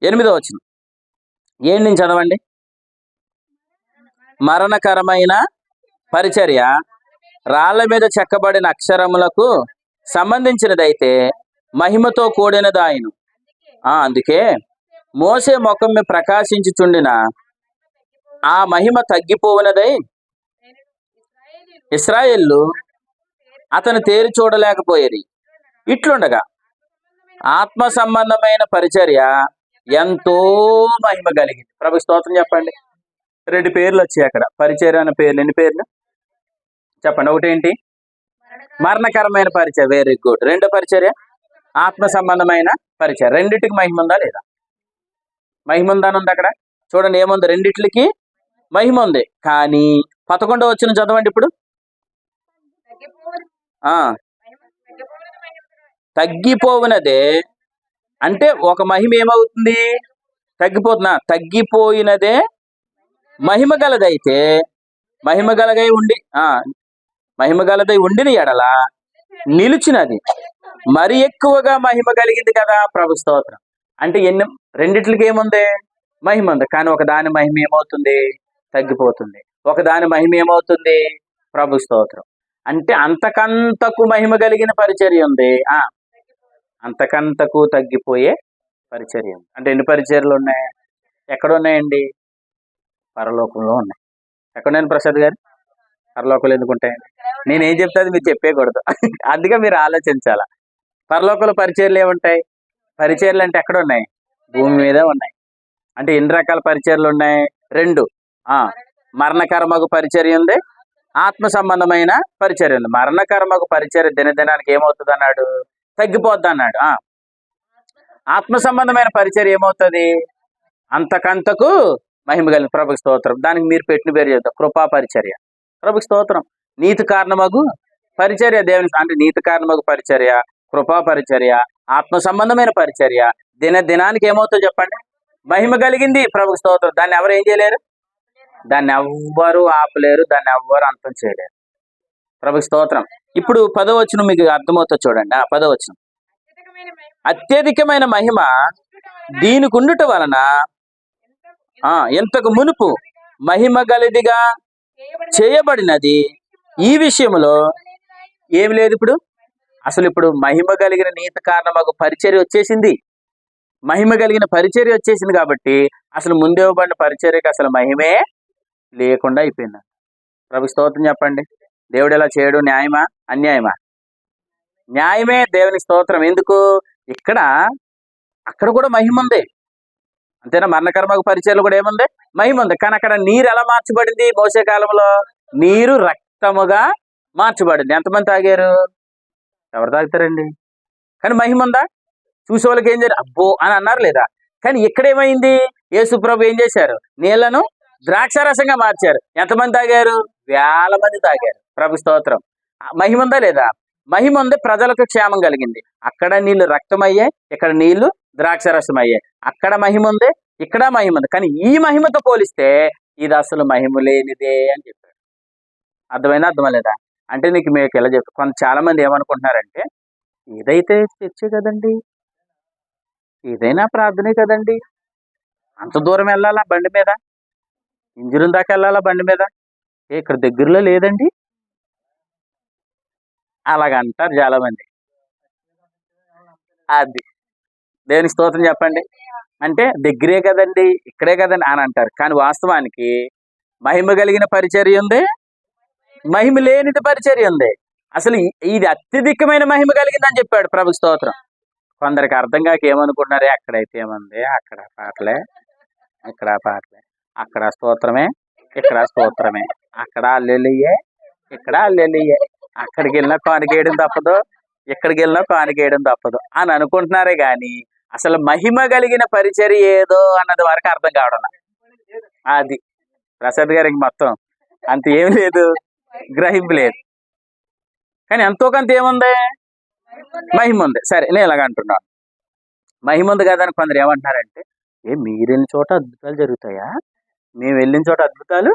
S1: 8వ వచనం 7 నుంచి చదవండి. మరణకరమైన పరిచర్య రాళ్ల మీద చెక్కబడిన అక్షరములకు సంబంధించినదైతే మహిమతో కూడినదాయను. అందుకే మోసే ముఖం మీద ప్రకాశించుచుండిన ఆ మహిమ తగ్గిపోవునదై ఇశ్రాయేలు అతను తేరి చూడలేకపోయేది. ఇట్లుండగా ఆత్మ సంబంధమైన పరిచర్య ఎంతో మహిమ కలిగింది. ప్రభు స్తోత్రం చెప్పండి. 2 పేర్లు వచ్చాయి అక్కడ. పరిచర్య అనే పేర్లు. ఎన్ని పేర్లు చెప్పండి? ఒకటేంటి? మరణకరమైన పరిచర్య. Very good. రెండో పరిచర్య ఆత్మ సంబంధమైన పరిచర్య. రెండిటికి మహిమ ఉందా లేదా? మహిమ ఉందా అని ఉంది అక్కడ. చూడండి ఏముంది? రెండిట్లకి మహిమ ఉంది. కానీ 11వ వచనం చదవండి ఇప్పుడు. తగ్గిపోవునదే అంటే ఒక మహిమ ఏమవుతుంది? తగ్గిపోయినదే మహిమ గలదైతే మహిమ గలదై ఉండిన ఎడల నిలిచినది మరి ఎక్కువగా మహిమ కలిగింది కదా. ప్రభు స్తోత్రం. అంటే రెండిట్లకి ఏముంది? మహిమ ఉంది. కానీ ఒకదాని మహిమ ఏమవుతుంది? తగ్గిపోతుంది. ఒకదాని మహిమ ఏమవుతుంది? ప్రభు స్తోత్రం. అంటే అంతకంతకు మహిమ కలిగిన పరిచర్య ఉంది, అంతకంతకు తగ్గిపోయే పరిచర్య ఉంది. అంటే ఎన్ని పరిచర్యలు ఉన్నాయి? ఎక్కడ ఉన్నాయండి? పరలోకంలో ఉన్నాయి. ఎక్కడున్నాయండి ప్రసాద్ గారు? పరలోకంలో ఎందుకు ఉంటాయండి? నేనేం చెప్తే అది మీరు చెప్పేయకూడదు. అందుకే మీరు ఆలోచించాల. పరలోకంలో పరిచర్యలు ఏముంటాయి? పరిచర్యలు అంటే ఎక్కడ ఉన్నాయి? భూమి మీద ఉన్నాయి. అంటే ఎన్ని రకాల పరిచర్యలు ఉన్నాయి? 2. మరణకర్మకు పరిచర్య ఉంది, ఆత్మ సంబంధమైన పరిచర్య ఉంది. మరణకర్మకు పరిచర్య దినదినానికి ఏమవుతుంది అన్నాడు? తగ్గిపోద్ది అన్నాడు. ఆత్మ సంబంధమైన పరిచర్య ఏమవుతుంది? అంతకంతకు మహిమ కలిగిన. ప్రభు స్తోత్రం. దానికి మీరు పెట్టిన పేరు చెప్తాం, కృపా పరిచర్య. ప్రభు స్తోత్రం. నీతి కారణమగు పరిచర్య దేవుని, అంటే నీతి కారణమగు పరిచర్య, కృపా పరిచర్య, ఆత్మ సంబంధమైన పరిచర్య దినానికి ఏమవుతుందో చెప్పండి? మహిమ కలిగింది. ప్రభు స్తోత్రం. దాన్ని ఎవరు ఏం చేయలేరు? దాన్ని ఎవ్వరు ఆపలేరు, దాన్ని ఎవ్వరు అంతం చేయలేరు. ప్రభు స్తోత్రం. ఇప్పుడు 10వ వచనం మీకు అర్థమవుతుంది చూడండి. 10వ వచనం, అత్యధికమైన మహిమ దీనికి ఉండుట వలన ఎంతకు మునుపు మహిమ గలిదిగా చేయబడినది ఈ విషయంలో ఏమి లేదు. ఇప్పుడు మహిమ కలిగిన నీతి కారణమగు పరిచర్య వచ్చేసింది. మహిమ కలిగిన పరిచర్య వచ్చేసింది కాబట్టి అసలు ముందే ఇవ్వబడిన పరిచర్యకి అసలు మహిమే లేకుండా అయిపోయింది. ప్రభు స్తోత్రం చెప్పండి. దేవుడు ఎలా చేయడు? న్యాయమా అన్యాయమా? న్యాయమే. దేవుని స్తోత్రం. ఎందుకు? అక్కడ కూడా మహిమ ఉంది. అంతేనా? మరణకర్మకు పరిచర్యలు కూడా ఏముంది? మహిమ ఉంది. కానీ అక్కడ నీరు ఎలా మార్చబడింది? మోసే కాలంలో నీరు రక్తముగా మార్చబడింది. ఎంతమంది తాగారు? ఎవరు తాగుతారండి? కానీ మహిమ ఉందా? చూసే వాళ్ళకి ఏం చేయాలి? అబ్బో అని అన్నారు లేదా? కానీ ఇక్కడేమైంది? యేసు ప్రభు ఏం చేశారు? నీళ్లను ద్రాక్షారసంగా మార్చారు. ఎంతమంది తాగారు? వేల మంది తాగారు. ప్రభు స్తోత్రం. మహిమ ఉందా లేదా? మహిమ ఉంది. ప్రజలకు క్షేమం కలిగింది. అక్కడ నీళ్లు రక్తం అయ్యాయి, ఇక్కడ నీళ్లు ద్రాక్షారసం అయ్యాయి. అక్కడ మహిమ ఉంది, ఇక్కడ మహిమ ఉంది. కానీ ఈ మహిమతో పోలిస్తే ఇది అసలు మహిమ లేనిదే అని చెప్పారు. అర్థమైనా అర్థమలేదా? అంటే మీకు ఎలా చెప్తా, చాలా మంది ఏమనుకుంటున్నారంటే ఏదైతే చర్చే కదండి, ఏదైనా ప్రార్థనే కదండి, అంత దూరం వెళ్ళాలా బండి మీద, ఇంజురం దాకా వెళ్ళాలా బండి మీద, ఇక్కడ దగ్గరలో లేదండి అలాగంటారు చాలా మంది. అది దేవుని స్తోత్రం చెప్పండి. అంటే దగ్గరే కదండి, ఇక్కడే కదండి అని అంటారు. కానీ వాస్తవానికి మహిమ కలిగిన పరిచర్య ఉంది, మహిమ లేనిది పరిచర్య ఉంది. అసలు ఇది అత్యధికమైన మహిమ కలిగిందని చెప్పాడు ప్రభు స్తోత్రం. కొందరికి అర్థం కాక ఏమనుకుంటున్నారు, ఎక్కడైతే ఏముంది అక్కడ పాటలే, ఇక్కడ పాటలే, అక్కడ స్తోత్రమే, ఇక్కడ స్తోత్రమే, అక్కడ అల్లెలియే, ఇక్కడ అల్లెలియే, అక్కడికి వెళ్ళినా కానుకేయడం తప్పదు, ఇక్కడికి వెళ్ళినా కానుకేయడం తప్పదు అని అనుకుంటున్నారే గాని అసలు మహిమ కలిగిన పరిచర్య ఏదో అన్నది వరకు అర్థం కావడం. అది ప్రసాద్ గారికి మొత్తం అంత ఏం లేదు, గ్రహింపు లేదు. కానీ ఎంతో కొంత ఏముంది, మహిమ ఉంది. సరే, నేను ఇలాగ అంటున్నాను, మహిమ ఉంది కదా అని కొందరు ఏమంటున్నారంటే, మీరు వెళ్ళిన చోట అద్భుతాలు జరుగుతాయా, మేము వెళ్ళిన చోట అద్భుతాలు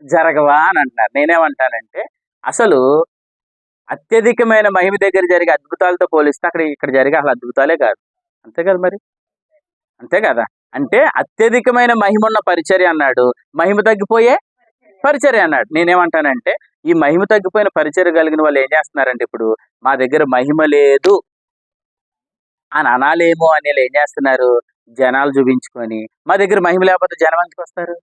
S1: జరగవా అని అంటున్నారు. నేనేమంటానంటే, అసలు అత్యధికమైన మహిమ దగ్గర జరిగే అద్భుతాలతో పోలిస్తే ఇక్కడ జరిగే అసలు అద్భుతాలే కాదు. అంతే కదా మరి, అంతే కదా. అంటే అత్యధికమైన మహిమ ఉన్న పరిచర్య అన్నాడు, మహిమ తగ్గిపోయే పరిచర్య అన్నాడు. నేనేమంటానంటే, ఈ మహిమ తగ్గిపోయిన పరిచర్య కలిగిన వాళ్ళు ఏం చేస్తున్నారంటే, ఇప్పుడు మా దగ్గర మహిమ లేదు అని అనాలేమో అని ఏం చేస్తున్నారు, జనాలు చూపించుకొని, మా దగ్గర మహిమ లేకపోతే జనం ఎందుకు వస్తారు,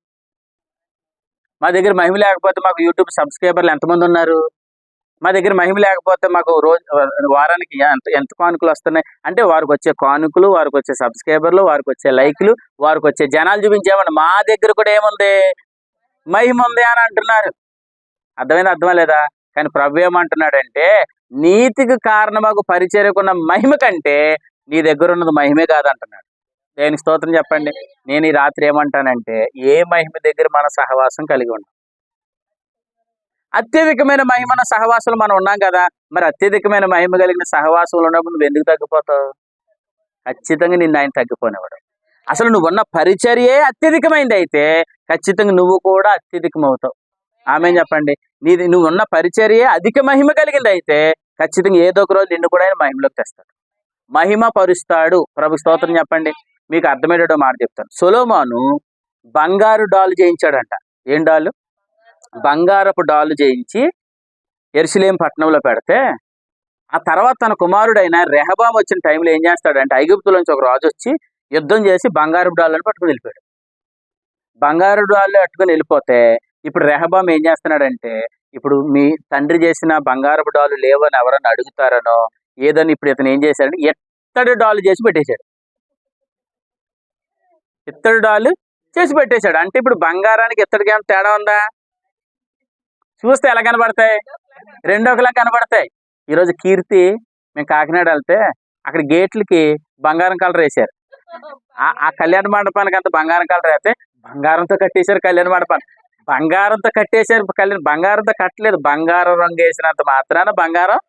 S1: మా దగ్గర మహిమ లేకపోతే మాకు యూట్యూబ్ సబ్స్క్రైబర్లు ఎంతమంది ఉన్నారు, మా దగ్గర మహిమ లేకపోతే మాకు వారానికి ఎంత కానుకలు వస్తున్నాయి అంటే, వారికి వచ్చే కానుకలు, వారికి వచ్చే సబ్స్క్రైబర్లు, వారికి వచ్చే లైక్లు, వారికి వచ్చే జనాలు చూపించేవాడి. మా దగ్గర కూడా ఏముంది, మహిమ ఉంది అని అంటున్నారు. అర్థం లేదా? కానీ ప్రభు ఏమంటున్నాడంటే, నీతికి కారణమాకు పరిచర్యకున్న మహిమ కంటే నీ దగ్గర ఉన్నది మహిమే కాదంటున్నాడు. దేనికి స్తోత్రం చెప్పండి. నేను ఈ రాత్రి ఏమంటానంటే, ఏ మహిమ దగ్గర మన సహవాసం కలిగి ఉన్నాం. అత్యధికమైన మహిమన సహవాసులు మనం ఉన్నాం కదా, మరి అత్యధికమైన మహిమ కలిగిన సహవాసంలో ఉన్నప్పుడు నువ్వు ఎందుకు తగ్గిపోతావు? ఖచ్చితంగా నిన్ను ఆయన తగ్గిపోనివాడు. అసలు నువ్వు ఉన్న పరిచర్యే అత్యధికమైంది అయితే ఖచ్చితంగా నువ్వు కూడా అత్యధికమవుతావు. ఆమేన్ చెప్పండి. నువ్వు ఉన్న పరిచర్యే అధిక మహిమ కలిగింది అయితే ఖచ్చితంగా ఏదో ఒక రోజు నిన్ను కూడా ఆయన మహిమలోకి తెస్తాడు, మహిమ పరుస్తాడు. ప్రభు స్తోత్రం చెప్పండి. మీకు అర్థమయ్యేటో మాట చెప్తాను. సొలొమోను బంగారు డాలు చేయించాడంట. ఏం డాలు? బంగారపు డాలు చేయించి యెరూషలేము పట్టణంలో పెడితే, ఆ తర్వాత తన కుమారుడైన రెహబాము వచ్చిన టైంలో ఏం చేస్తాడంటే, ఐగుప్తులోంచి ఒక రాజు వచ్చి యుద్ధం చేసి బంగారపు డాళ్ళను పట్టుకుని వెళ్ళిపోయాడు. బంగారు డాళ్ళు పట్టుకుని వెళ్ళిపోతే ఇప్పుడు రెహబాము ఏం చేస్తున్నాడంటే, ఇప్పుడు మీ తండ్రి చేసిన బంగారపు డాలు లేవని ఎవరన్నా అడుగుతారనో ఏదని ఇప్పుడు ఇతను ఏం చేశాడంటే ఇత్తడి డాలు చేసి పెట్టేశాడు. ఇత్తడి డాలు చేసి పెట్టేశాడు. అంటే ఇప్పుడు బంగారానికి ఇత్తడికి ఏమైనా తేడా ఉందా? చూస్తే ఎలా కనబడతాయి? రెండు ఒకలా కనబడతాయి. ఈరోజు కీర్తి మేము కాకినాడ వెళ్తే అక్కడ గేట్లకి బంగారం కలర్ వేశారు. ఆ కళ్యాణ మండపానికి అంత బంగారం కలర్ వేస్తే బంగారంతో కట్టేశారు కళ్యాణ మండపాన్ని. బంగారంతో కట్టేశారు బంగారంతో కట్టలేదు, బంగారం రంగు వేసినంత మాత్రాన బంగారం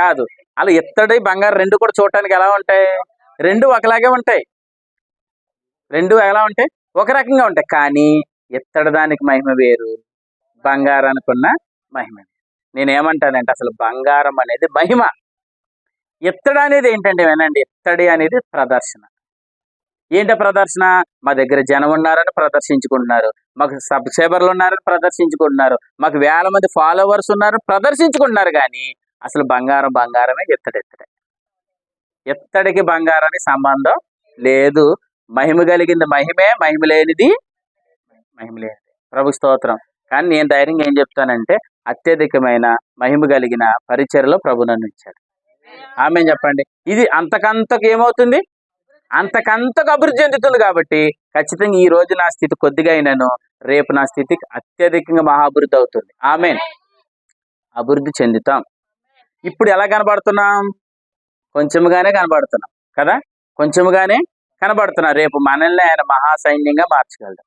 S1: కాదు. అలా ఇత్తడి బంగారం రెండు కూడా చూడటానికి ఎలా ఉంటాయి? రెండు ఒకలాగే ఉంటాయి. రెండు ఎలా ఉంటాయి? ఒక రకంగా ఉంటాయి. కానీ ఇత్తడి దానికి మహిమ వేరు, బంగారానికి ఉన్న మహిమ. నేనేమంటానంటే, అసలు బంగారం అనేది మహిమ, ఇత్తడి అనేది ఏంటంటే వినండి, ఇత్తడి అనేది ప్రదర్శన. ఏంటో ప్రదర్శన? మా దగ్గర జనం ఉన్నారని ప్రదర్శించుకుంటున్నారు, మాకు సబ్స్క్రైబర్లు ఉన్నారని ప్రదర్శించుకుంటున్నారు, మాకు వేల మంది ఫాలోవర్స్ ఉన్నారని ప్రదర్శించుకుంటున్నారు. కానీ అసలు బంగారమే, ఇత్తడి. ఇత్తడికి బంగారానికి సంబంధం లేదు. మహిమ కలిగింది మహిమే, మహిమ లేనిది మహిమ లేనిది. ప్రభు స్తోత్రం. కానీ నేను ధైర్యంగా ఏం చెప్తానంటే, అత్యధికమైన మహిమ కలిగిన పరిచర్యలో ప్రభు నన్ను ఇచ్చాడు. ఆమేన్ చెప్పండి. ఇది అంతకంతకు ఏమవుతుంది? అంతకంతకు అభివృద్ధి చెందుతుంది. కాబట్టి ఖచ్చితంగా ఈ రోజు నా స్థితి కొద్దిగా అయినాను, రేపు నా స్థితి అత్యధికంగా మహాభివృద్ధి అవుతుంది. ఆమేన్. అభివృద్ధి చెందుతాం. ఇప్పుడు ఎలా కనబడుతున్నాం? కొంచెముగానే కనబడుతున్నాం కదా, కొంచెముగానే కనబడుతున్నాం. రేపు మనల్ని ఆయన మహాసైన్యంగా మార్చగలడు.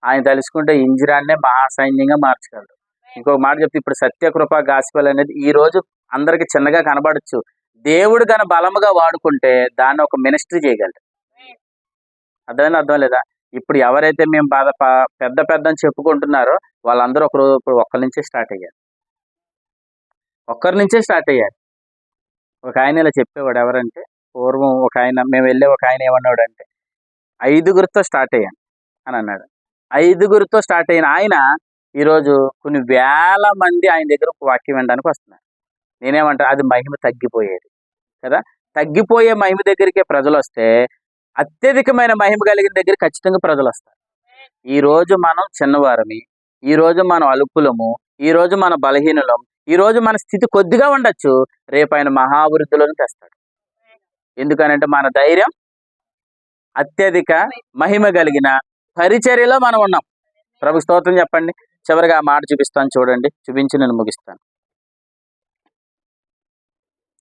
S1: ఆయన తలుచుకుంటే ఇంజిరాన్నే మహాసైన్యంగా మార్చగలడు. ఇంకొక మాట చెప్తే, ఇప్పుడు సత్యకృప గాస్పెల్ అనేది ఈ రోజు అందరికి చిన్నగా కనబడచ్చు, దేవుడు తన బలముగా వాడుకుంటే దాన్ని ఒక మినిస్ట్రీ చేయగలడు. అర్థం లేదా? ఇప్పుడు ఎవరైతే మేము పెద్ద అని చెప్పుకుంటున్నారో వాళ్ళందరూ ఒక్కరి నుంచే స్టార్ట్ అయ్యారు. ఒక ఆయన ఇలా చెప్పేవాడు. ఎవరంటే, పూర్వం ఒక ఆయన, మేము వెళ్ళే ఒక ఆయన ఏమన్నాడు అంటే, 5గురితో స్టార్ట్ అయ్యాను అని అన్నాడు. 5గురితో స్టార్ట్ అయిన ఆయన ఈరోజు కొన్ని వేల మంది ఆయన దగ్గర వాక్యం వినడానికి వస్తున్నారు. నేనేమంటా, అది మహిమ తగ్గిపోయేది కదా. తగ్గిపోయే మహిమ దగ్గరికే ప్రజలు వస్తే అత్యధికమైన మహిమ కలిగిన దగ్గర ఖచ్చితంగా ప్రజలు వస్తారు. ఈ రోజు మనం చిన్నవారమి, ఈ రోజు మనం అల్పులము, ఈరోజు మన బలహీనలం, ఈరోజు మన స్థితి కొద్దిగా ఉండొచ్చు, రేపు ఆయన మహాభివృద్ధిలోకి తెస్తాడు. ఎందుకనంటే మన ధైర్యం అత్యధిక మహిమ కలిగిన పరిచర్యలో మనం ఉన్నాం. ప్రభు స్తోత్రం చెప్పండి. చివరిగా ఆ మాట చూపిస్తాను, చూడండి, చూపించి నేను ముగిస్తాను.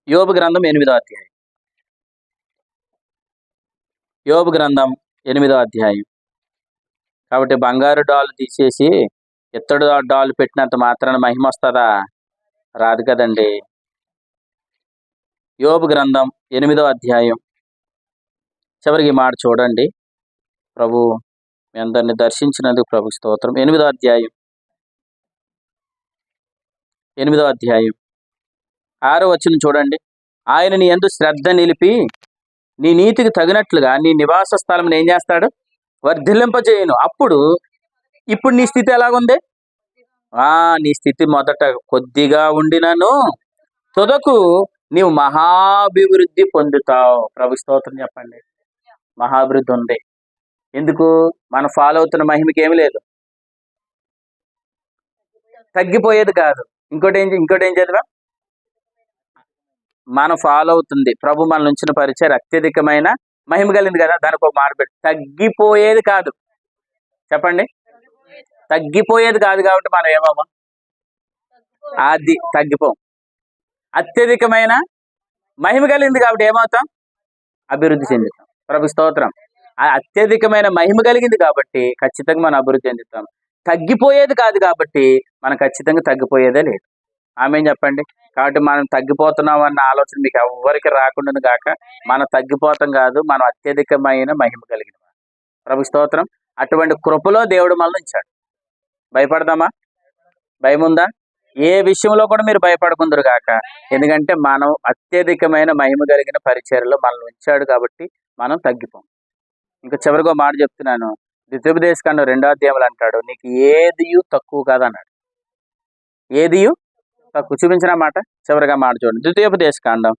S1: యోబు గ్రంథం 8వ అధ్యాయం. యోబు గ్రంథం 8వ అధ్యాయం. కాబట్టి బంగారు డాలు తీసేసి ఇత్తడి డాలు పెట్టినంత మాత్రాన మహిమ వస్తుందా? రాదు కదండి. యోబు గ్రంథం 8వ అధ్యాయం చివరికి మాట చూడండి. ప్రభు మీ అందరిని దర్శించినందుకు ప్రభు స్తోత్రం. 8వ అధ్యాయం 6వ వచనం చూడండి. ఆయన నీ యందు శ్రద్ధ నిలిపి నీ నీతికి తగినట్లుగా నీ నివాస స్థలం ఏం చేస్తాడు? వర్ధిల్లింపజేయను. ఇప్పుడు నీ స్థితి ఎలాగుంది? నీ స్థితి మొదట కొద్దిగా ఉండినను తుదకు నీవు మహాభివృద్ధి పొందుతావు. ప్రభు స్తోత్రం చెప్పండి. మహాభివృద్ధి ఉంది. ఎందుకు? మనం ఫాలో అవుతున్న మహిమకి ఏమి లేదు, తగ్గిపోయేది కాదు. ఇంకోటి ఏం చదివా? మనం ఫాలో అవుతుంది ప్రభు మన ఉంచిన పరిచయం అత్యధికమైన మహిమ కలిగింది కదా, దానికి ఒక మాట పెట్టి తగ్గిపోయేది కాదు. చెప్పండి, తగ్గిపోయేది కాదు. కాబట్టి మనం ఏమవ్వం, అది తగ్గిపోం. అత్యధికమైన మహిమ కలిగింది కాబట్టి ఏమవుతాం? అభివృద్ధి చెందుతాం. ప్రభు స్తోత్రం. ఆ అత్యధికమైన మహిమ కలిగింది కాబట్టి ఖచ్చితంగా మనం అభివృద్ధి చెందుతాం. తగ్గిపోయేది కాదు కాబట్టి మనం ఖచ్చితంగా తగ్గిపోయేదే లేదు. ఆమె చెప్పండి. కాబట్టి మనం తగ్గిపోతున్నాం అన్న ఆలోచన మీకు ఎవ్వరికి రాకుండా గాక. మనం తగ్గిపోతాం కాదు, మనం అత్యధికమైన మహిమ కలిగిన ప్రభు స్తోత్రం. అటువంటి కృపలో దేవుడు మనల్ని ఉంచాడు. భయపడదామా? భయం ఉందా? ఏ విషయంలో కూడా మీరు భయపడకుందరు గాక. ఎందుకంటే మనం అత్యధికమైన మహిమ కలిగిన పరిచర్యలో మనల్ని ఉంచాడు కాబట్టి మనం తగ్గిపోం. ఇంకా చివరిగా మాట చెప్తున్నాను. ద్వితీయోపదేశకాండం 2వ అధ్యాయంలో అంటాడు, నీకు ఏదియు తక్కువ కాదన్నాడు. ఏదియు తక్కువ. చూపించిన మాట చివరిగా మాట చూడండి. ద్వితీయోపదేశకాండం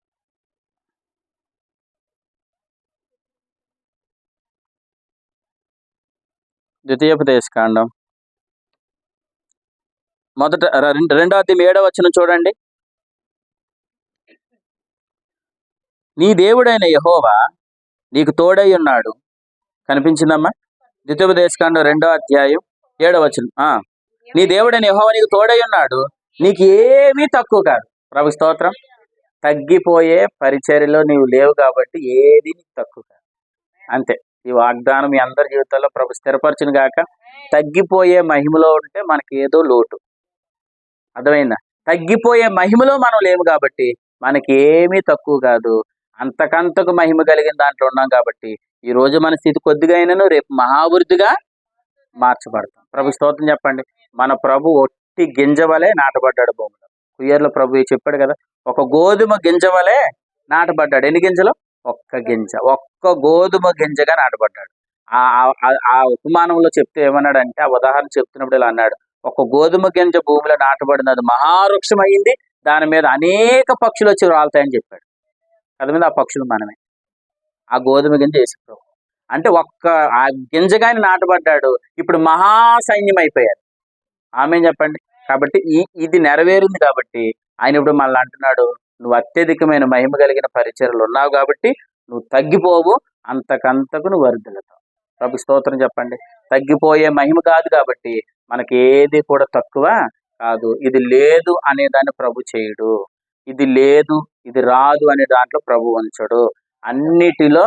S1: 2వ అధ్యాయం 7వ వచనం చూడండి. నీ దేవుడైన యెహోవా నీకు తోడై ఉన్నాడు. కనిపించిందమ్మా? ద్వితీయోపదేశకాండం 2వ అధ్యాయం 7వ వచనం. నీ దేవుడైన యెహోవా నీకు తోడై ఉన్నాడు, నీకు ఏమీ తక్కువ కాదు. ప్రభు స్తోత్రం. తగ్గిపోయే పరిచర్యలో నీవు లేవు కాబట్టి ఏది తక్కువ కాదు. అంతే. ఈ వాగ్దానం మీ అందరి జీవితాల్లో ప్రభు స్థిరపరచును గాక. తగ్గిపోయే మహిమలో ఉంటే మనకి ఏదో లోటు. అర్థమైందా? తగ్గిపోయే మహిమలో మనం లేవు కాబట్టి మనకి ఏమీ తక్కువ కాదు. అంతకంతకు మహిమ కలిగిన దాంట్లో ఉన్నాం కాబట్టి ఈ రోజు మన స్థితి కొద్దిగా అయినను రేపు మహాభివృద్ధిగా మార్చబడతాం. ప్రభు స్తోత్రం చెప్పండి. మన ప్రభు ఒట్టి గింజ వలె నాటబడ్డాడు భూమిలో. కుయ్యర్లో ప్రభు చెప్పాడు కదా, ఒక గోధుమ గింజ వలె నాటబడ్డాడు. ఎన్ని గింజలు? ఒక్క గింజ. ఒక్క గోధుమ గింజగా నాటబడ్డాడు. ఆ ఉపమానంలో చెప్తే ఏమన్నాడంటే, ఆ ఉదాహరణ చెప్తున్నప్పుడు ఇలా అన్నాడు, ఒక గోధుమ గింజ భూమిలో నాటబడినది మహావృక్షం అయింది, దాని మీద అనేక పక్షులు వచ్చి రాలుతాయని చెప్పాడు. అది మీద ఆ పక్షులు మనమే. ఆ గోధుమ గింజ యేసు ప్రభు. అంటే ఒక్క ఆ గింజగాని నాటబడ్డాడు, ఇప్పుడు మహాసైన్యం అయిపోయారు. ఆమె చెప్పండి. కాబట్టి ఇది నెరవేరింది కాబట్టి ఆయన ఇప్పుడు మళ్ళీ అంటున్నాడు, నువ్వు అత్యధికమైన మహిమ కలిగిన పరిచర్యలు ఉన్నావు కాబట్టి నువ్వు తగ్గిపోవు, అంతకంతకు నువ్వు వర్ధిల్లుతావు. ప్రభు స్తోత్రం చెప్పండి. తగ్గిపోయే మహిమ కాదు కాబట్టి మనకి ఏది కూడా తక్కువ కాదు. ఇది లేదు అనే దాన్ని ప్రభు చేయడు, ఇది లేదు ఇది రాదు అనే దాంట్లో ప్రభు ఉంచడు. అన్నిటిలో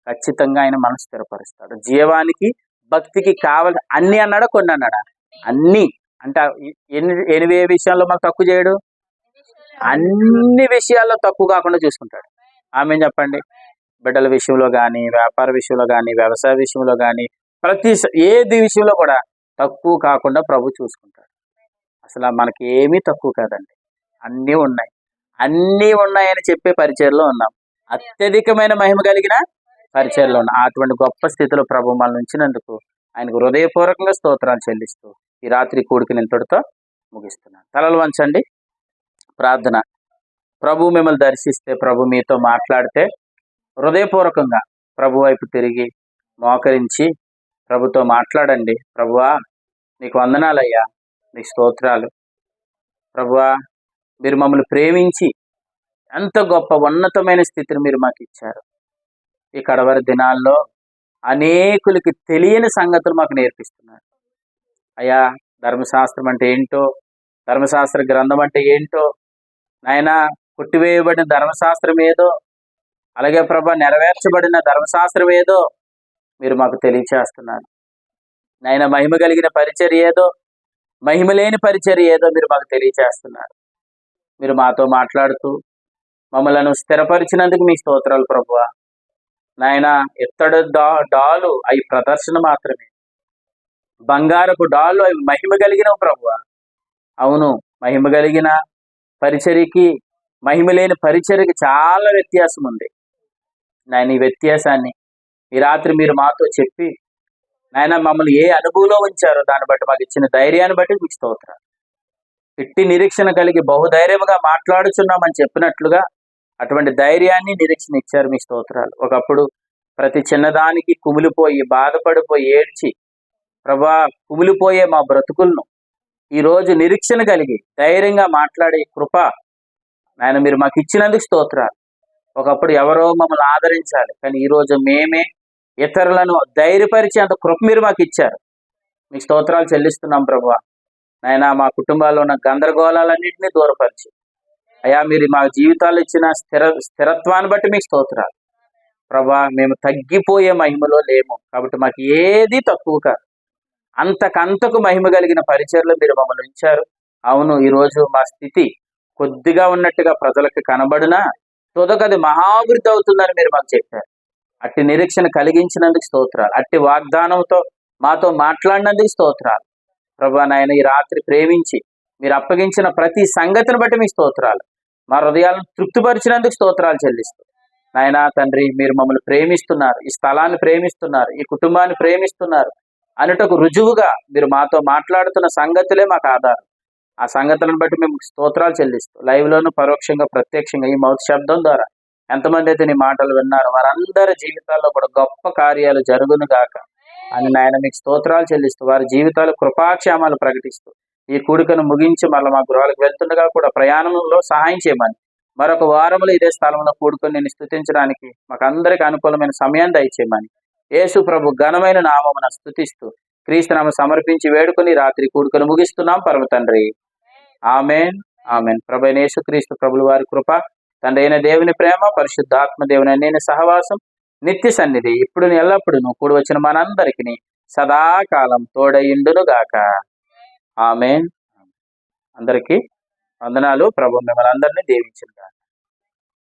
S1: ఖచ్చితంగా ఆయన మనసు స్థిరపరుస్తాడు. జీవానికి భక్తికి కావాలి అన్ని అన్నాడా, కొన్ని అన్నాడా? అన్ని. అంటే ఏ విషయాల్లో మనకు తక్కువ చేయడు? అన్ని విషయాల్లో తక్కువ కాకుండా చూసుకుంటాడు. ఆమె చెప్పండి. బిడ్డల విషయంలో కానీ, వ్యాపార విషయంలో కానీ, వ్యవసాయ విషయంలో కానీ, ఏది విషయంలో కూడా తక్కువ కాకుండా ప్రభు చూసుకుంటాడు. అసలు మనకి ఏమీ తక్కువ కాదండి. అన్నీ ఉన్నాయి. అన్నీ ఉన్నాయని చెప్పే పరిచర్లో ఉన్నాం. అత్యధికమైన మహిమ కలిగిన పరిచర్లో ఉన్నాం. అటువంటి గొప్ప స్థితిలో ప్రభు మనల్ని ఉంచినందుకు ఆయనకు హృదయపూర్వకంగా స్తోత్రాలు చెల్లిస్తూ ఈ రాత్రి కూడికని ఇంతటితో ముగిస్తున్నాను. తలలు వంచండి. ప్రార్థన. ప్రభు మిమ్మల్ని దర్శిస్తే, ప్రభు మీతో మాట్లాడితే హృదయపూర్వకంగా ప్రభు వైపు తిరిగి మోకరించి ప్రభుతో మాట్లాడండి. ప్రభువా నీకు వందనాలయ్యా, నీకు స్తోత్రాలు. ప్రభువా మీరు మమ్మల్ని ప్రేమించి ఎంత గొప్ప ఉన్నతమైన స్థితిని మీరు మాకు ఇచ్చారు. ఈ కడవరి దినాల్లో అనేకులకి తెలియని సంగతులు మాకు నేర్పిస్తున్నారు. అయ్యా ధర్మశాస్త్రం అంటే ఏంటో, ధర్మశాస్త్ర గ్రంథం అంటే ఏంటో, నాయన కొట్టివేయబడిన ధర్మశాస్త్రం ఏదో, అలాగే ప్రభా నెరవేర్చబడిన ధర్మశాస్త్రం ఏదో మీరు మాకు తెలియచేస్తున్నారు. నాయన మహిమ కలిగిన పరిచర్య ఏదో, మహిమ లేని పరిచర్య ఏదో మీరు మాకు తెలియచేస్తున్నారు. మీరు మాతో మాట్లాడుతూ మమ్మలను స్థిరపరిచినందుకు మీ స్తోత్రాలు ప్రభువా. నాయన ఎత్తడి డాలు అవి ప్రదర్శన మాత్రమే, బంగారపు డాలు అవి మహిమ కలిగినవి ప్రభువా. అవును, మహిమ కలిగిన పరిచర్యకి మహిమ లేని పరిచర్యకి చాలా వ్యత్యాసం ఉంది. నాయన ఈ వ్యత్యాసాన్ని ఈ రాత్రి మీరు మాతో చెప్పి నాయన మమ్మల్ని ఏ అనుభవంలో ఉంచారో దాన్ని బట్టి మాకు ఇచ్చిన ధైర్యాన్ని బట్టి మీకు స్తోత్రాలు. ఇట్టి నిరీక్షణ కలిగి బహుధైర్యముగా మాట్లాడుచున్నామని చెప్పినట్లుగా అటువంటి ధైర్యాన్ని నిరీక్షణ ఇచ్చారు మీ స్తోత్రాలు. ఒకప్పుడు ప్రతి చిన్నదానికి కుమిలిపోయి బాధపడిపోయి ఏడ్చి ప్రభా కుమిలిపోయే మా బ్రతుకులను ఈరోజు నిరీక్షణ కలిగి ధైర్యంగా మాట్లాడే కృప నాయన మీరు మాకు ఇచ్చినందుకు స్తోత్రాలు. ఒకప్పుడు ఎవరో మమ్మల్ని ఆదరించాలి, కానీ ఈరోజు మేమే ఇతరులను ధైర్యపరిచే అంత కృప మీరు మాకు ఇచ్చారు. మీకు స్తోత్రాలు చెల్లిస్తున్నాం ప్రభువా. నాయన మా కుటుంబాల్లో ఉన్న గందరగోళాలన్నింటినీ దూరపరిచి అయ్యా మీరు మా జీవితాలు ఇచ్చిన స్థిరత్వాన్ని బట్టి మీకు స్తోత్రాలు ప్రభా. మేము తగ్గిపోయే మహిమలో లేము కాబట్టి మాకు ఏది తక్కువ కాదు, అంతకంతకు మహిమ కలిగిన పరిచర్లో మీరు మమ్మల్ని ఉంచారు. అవును, ఈరోజు మా స్థితి కొద్దిగా ఉన్నట్టుగా ప్రజలకు కనబడినా తుదకది మహాభివృద్ధి అవుతుందని మీరు మాకు చెప్పారు. అట్టి నిరీక్షణ కలిగించినందుకు స్తోత్రాలు. అట్టి వాగ్దానంతో మాతో మాట్లాడినందుకు స్తోత్రాలు ప్రభా. నాయన ఈ రాత్రి ప్రేమించి మీరు అప్పగించిన ప్రతి సంగతిని బట్టి మీ స్తోత్రాలు. మా హృదయాలను తృప్తిపరిచినందుకు స్తోత్రాలు చెల్లిస్తూ నాయనా తండ్రి మీరు మమ్మల్ని ప్రేమిస్తున్నారు, ఈ స్థలాన్ని ప్రేమిస్తున్నారు, ఈ కుటుంబాన్ని ప్రేమిస్తున్నారు అనుటకు రుజువుగా మీరు మాతో మాట్లాడుతున్న సంగతులే మాకు ఆధారం. ఆ సంగతులను బట్టి మేము స్తోత్రాలు చెల్లిస్తూ లైవ్లోను పరోక్షంగా ప్రత్యక్షంగా ఈ మౌత్ శబ్దం ద్వారా ఎంతమంది అయితే నీ మాటలు విన్నారో వారందరి జీవితాల్లో కూడా గొప్ప కార్యాలు జరుగును గాక అని నాయన మీకు స్తోత్రాలు చెల్లిస్తూ వారి జీవితాలు కృపాక్షేమాలు ప్రకటిస్తూ ఈ కూడికను ముగించి మళ్ళీ మా గృహాలకు వెళ్తుండగా కూడా ప్రయాణంలో సహాయం చేయమని మరొక వారములు ఇదే స్థలంలో కూడుకొని నేను స్తుతించడానికి మాకు అందరికి అనుకూలమైన సమయాన్ని దయచేయమని యేసు ప్రభు ఘనమైన నామమున స్తుతిస్తూ క్రీస్తునామ సమర్పించి వేడుకొని రాత్రి కూడుకొని ముగిస్తున్నాం పరమ తండ్రి. Amen amen. ప్రభువైన యేసుక్రీస్తు ప్రభుల వారి కృప, తండ్రి అయిన దేవుని ప్రేమ, పరిశుద్ధాత్మ దేవుని అన్యోన్య సహవాసం, నిత్య సన్నిధి ఇప్పుడు ఎల్లప్పుడూ కూడి వచ్చిన మనందరికీ సదాకాలం తోడయుండును గాక. ఆమెన్. అందరికీ వందనాలు. ప్రభు మిమ్మల్ని అందరినీ దీవించును గాక.